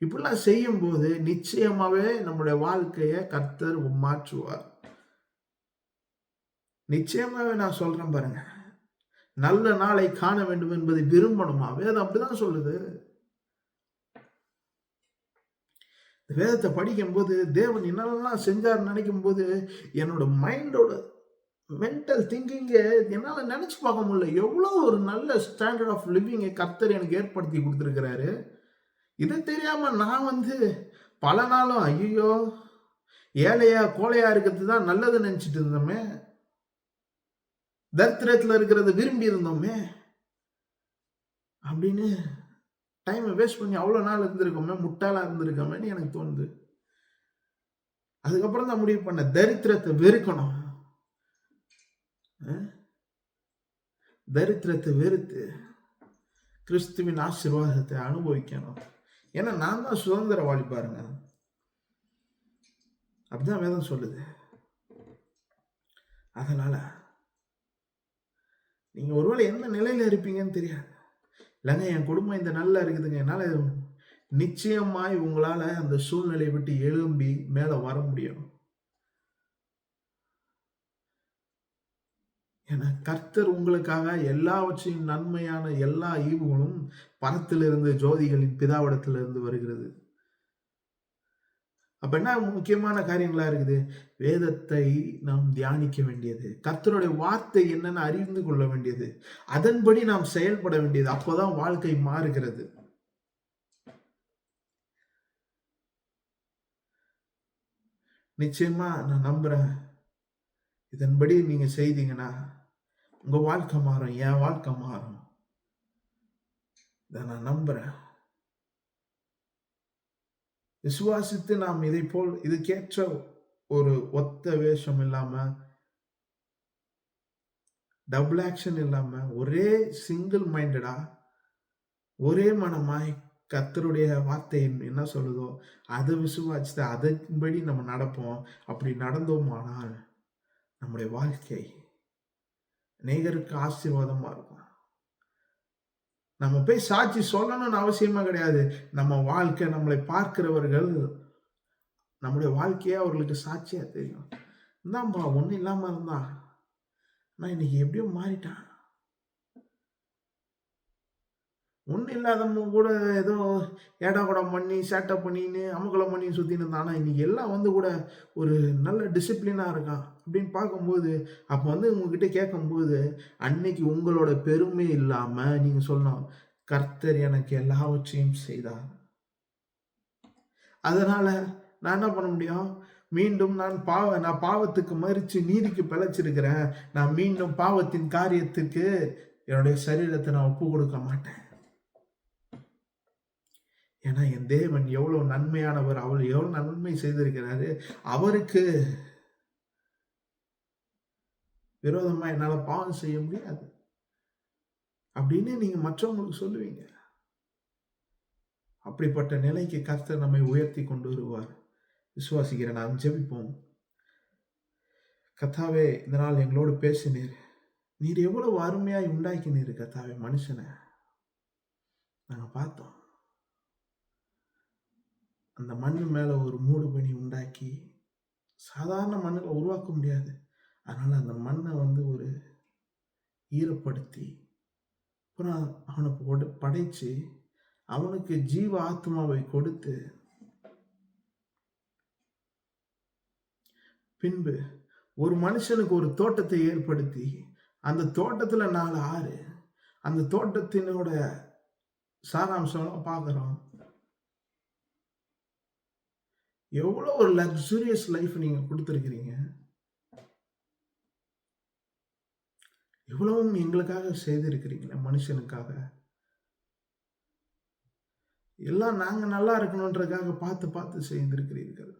இப்படிலாம் செய்யும்போது நிச்சயமாகவே நம்முடைய வாழ்க்கையை கர்த்தர் மாற்றுவார். நிச்சயமாகவே நான் சொல்கிறேன் பாருங்க. நல்ல நாளை காண வேண்டும் என்பதை விரும்பணுமா? வேதம் அப்படிதான் சொல்லுது. வேதத்தை படிக்கும்போது தேவன் என்னெல்லாம் செஞ்சார் நினைக்கும் போது என்னோட மைண்டோட மென்டல் திங்கிங்க என்னால் நினச்சி பார்க்க முடியல. எவ்வளோ ஒரு நல்ல ஸ்டாண்டர்ட் ஆஃப் லிவிங்கை கர்த்தர் எனக்கு ஏற்படுத்தி கொடுத்துருக்கிறாரு. இதை தெரியாமல் நான் பல நாளும் ஐயோ ஏழையா கோழையா இருக்கிறது தான் நல்லதுன்னு நினச்சிட்டு இருந்தோமே, தரித்திரத்தில் இருக்கிறத விரும்பி இருந்தோமே அப்படின்னு டைமை வேஸ்ட் பண்ணி அவ்வளோ நாள் இருந்திருக்கோமே, முட்டாளாக இருந்திருக்கோமேன்னு எனக்கு தோணுது. அதுக்கப்புறம் தான் முடிவு பண்ண, தரித்திரத்தை வெறுக்கணும். தரித்திரத்தை வெறுத்து கிறிஸ்துவின் ஆசீர்வாதத்தை அனுபவிக்கணும். ஏன்னா நான் தான் சுதந்திரவாளி பாருங்க. அப்படிதான் வேதம் சொல்லுது. அதனால நீங்க ஒருவேளை என்ன நிலையில இருப்பீங்கன்னு தெரியாது. இல்லைங்க என் குடும்பம் இந்த நல்லா இருக்குதுங்க, என்னால நிச்சயமாய் உங்களால அந்த சூழ்நிலையை விட்டு எழும்பி மேல வர முடியும். ஏன்னா கர்த்தர் உங்களுக்காக எல்லாவற்றையும் நன்மையான எல்லா ஈவுகளும் பணத்திலிருந்து ஜோதிகளின் பிதாவிடத்திலிருந்து வருகிறது. அப்ப என்ன முக்கியமான காரியங்களா இருக்குது? வேதத்தை நாம் தியானிக்க வேண்டியது, கர்த்தருடைய வார்த்தை என்னன்னு அறிந்து கொள்ள வேண்டியது, அதன்படி நாம் செயல்பட வேண்டியது. அப்போதான் வாழ்க்கை மாறுகிறது. நிச்சயமா நான் நம்புறேன், இதன்படி நீங்க செய்தீங்கன்னா உங்க வாழ்க்கை மாறும், என் வாழ்க்கை மாறும். இதை நான் நம்புறேன். விசுவாசித்து நாம் இதை போல் இதுக்கேற்ற ஒரு ஒத்த வேஷம் இல்லாம, டபுள் ஆக்ஷன் இல்லாம, ஒரே சிங்கிள் மைண்டடா, ஒரே மனமாய் கர்த்தருடைய வார்த்தை என்ன சொல்லுதோ அதை விசுவாசித்து அதன்படி நம்ம நடப்போம். அப்படி நடந்தோமானால் நம்முடைய வாழ்க்கை அநேகருக்கு ஆசீர்வாதமா இருக்கும். நம்ம போய் சாட்சி சொல்லணும்னு அவசியமா கிடையாது. நம்ம வாழ்க்கை, நம்மளை பார்க்கிறவர்கள் நம்முடைய வாழ்க்கையே அவர்களுக்கு சாட்சியா தெரியும். இந்தான்பா ஒண்ணும் இல்லாம இருந்தான். ஆனா இன்னைக்கு எப்படியோ மாறிட்டான். ஒண்ணும் இல்லாதவங்க கூட ஏதோ ஏடாகூடம் பண்ணி, சேட்டை பண்ணின்னு, அமர்க்களம் பண்ணி சுத்தின்னு இருந்தான். ஆனா இன்னைக்கு எல்லாம் வந்து கூட ஒரு நல்ல டிசிப்ளினா இருக்கான். அப்படின்னு பார்க்கும்போது, அப்ப வந்து உங்ககிட்ட கேட்கும்போது, அன்னைக்கு உங்களோட பெருமை இல்லாம நீங்க சொல்லணும், கர்த்தர் எனக்கு எல்லாவற்றையும் செய்தார். அதனால நான் என்ன பண்ண முடியும்? மீண்டும் நான் பாவத்துக்கு மறிச்சு நீதிக்கு பிழைச்சிருக்கிறேன். நான் மீண்டும் பாவத்தின் காரியத்துக்கு என்னுடைய சரீரத்தை நான் ஒப்பு கொடுக்க மாட்டேன். ஏன்னா என் தேவன் எவ்வளவு நன்மையானவர், அவர் எவ்வளவு நன்மை செய்திருக்கிறாரு. அவருக்கு விரோதமா என்னால பாவம் செய்ய முடியாது அப்படின்னு நீங்க மற்றவங்களுக்கு சொல்லுவீங்க. அப்படிப்பட்ட நிலைக்கு கர்த்தர் நம்மை உயர்த்தி கொண்டு வருவார். விசுவாசிக்கிறேன். நாம் ஜெபிப்போம். கர்த்தாவே, இந்த நாள் எங்களோடு பேசினீர். நீர் எவ்வளவு அருமையாய் உண்டாக்கினீர் கர்த்தாவே மனுஷனை. நாங்க பார்த்தோம். அந்த மண்ணு மேல ஒரு மூடு பனி உண்டாக்கி, சாதாரண மண்ணுல உருவாக்க முடியாது. அதனால அந்த மண்ணை வந்து ஒரு ஈரப்படுத்தி, அப்புறம் அவனை படைச்சு, அவனுக்கு ஜீவ ஆத்மாவை கொடுத்து, பின்பு ஒரு மனுஷனுக்கு ஒரு தோட்டத்தை ஏற்படுத்தி, அந்த தோட்டத்துல 4 ஆறு, அந்த தோட்டத்தினோட சாராம்சம் பார்க்கிறோம். எவ்வளவு ஒரு லக்ஸூரியஸ் லைஃப் நீங்க கொடுத்திருக்கிறீங்க. எவ்வளவும் எங்களுக்காக செய்திருக்கிறீங்களே, மனுஷனுக்காக. எல்லாம் நாங்க நல்லா இருக்கணும்ன்றதுக்காக பார்த்து பார்த்து செய்திருக்கிறீர்கள்.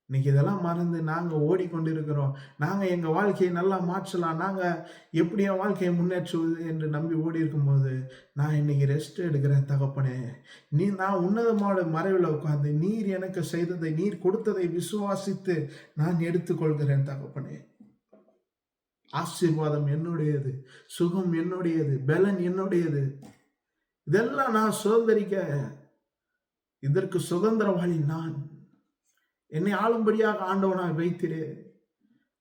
இன்னைக்கு இதெல்லாம் மறந்து நாங்க ஓடிக்கொண்டிருக்கிறோம். நாங்க எங்க வாழ்க்கையை நல்லா மாற்றலாம், நாங்க எப்படி என் வாழ்க்கையை முன்னேற்றுவது என்று நம்பி ஓடி இருக்கும்போது, நான் இன்னைக்கு ரெஸ்ட் எடுக்கிறேன் தகப்பனே. நான் உன்னதமான மறைவில் உட்கார்ந்து நீர் எனக்கு செய்ததை, நீர் கொடுத்ததை விசுவாசித்து நான் எடுத்துக்கொள்கிறேன் தகப்பனே. ஆசீர்வாதம் என்னுடையது, சுகம் என்னுடையது, பலன் என்னுடையது. இதெல்லாம் நான் சுதந்திரிக்க, இதற்கு சுதந்திரவாளி நான். என்னை ஆளும்படியாக ஆண்டவனாய் வைத்திரு.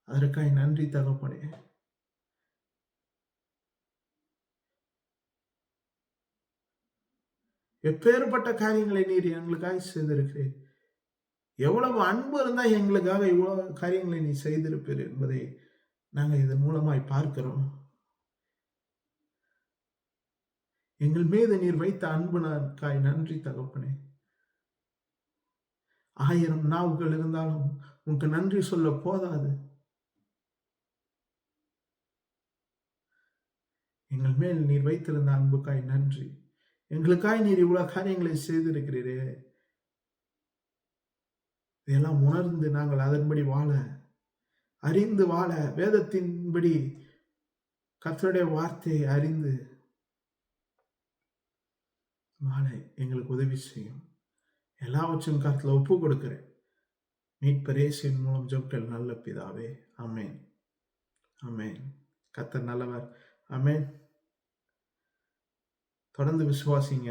அதற்காக நன்றி தகப்பனே. எப்பேற்பட்ட காரியங்களை நீர் எங்களுக்காக செய்திருக்கிறேன். எவ்வளவு அன்பு இருந்தா எங்களுக்காக இவ்வளவு காரியங்களை நீ செய்திருப்பீர் என்பதை நாங்கள் இதன் மூலமாய் பார்க்கிறோம். எங்கள் மீது நீர் வைத்த அன்புக்காய் நன்றி தகப்பனே. 1000 நாவுகள் இருந்தாலும் உனக்கு நன்றி சொல்ல போதாது. எங்கள் மேல் நீர் வைத்திருந்த அன்புக்காய் நன்றி. எங்களுக்காய் நீர் இவ்வளவு காரியங்களை செய்திருக்கிறீரே. இதெல்லாம் உணர்ந்து நாங்கள் அதன்படி வாழ, அறிந்து வாழ, வேதத்தின்படி கர்த்தருடைய வார்த்தையை அறிந்து வாழ எங்களுக்கு உதவி செய்யும். எல்லாவற்றையும் கர்த்தர்ல ஒப்பு கொடுக்கிறேன். மீட்பர் இயேசுவின் மூலம் ஜெபிக்கிறேன் நல்ல பிதாவே. ஆமென். ஆமென். கர்த்தர் நல்லவர். ஆமென். தொடர்ந்து விசுவாசிங்க.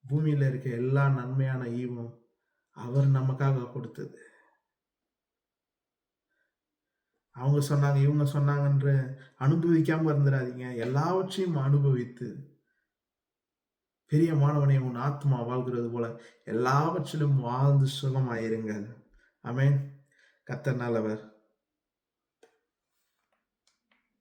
பூமியில இருக்க எல்லா நன்மையான ஈவும் அவர் நமக்காக கொடுத்தது. அவங்க சொன்னாங்க, இவங்க சொன்னாங்கன்ற அனுபவிக்காம இருந்துடாதீங்க. எல்லாவற்றையும் அனுபவித்து, பெரிய மாணவனை உன் ஆத்மா வாழ்கிறது போல எல்லாவற்றிலும் வாழ்ந்து சுகமாயிருங்கள். ஆமென். கர்த்தர் நல்லவர்.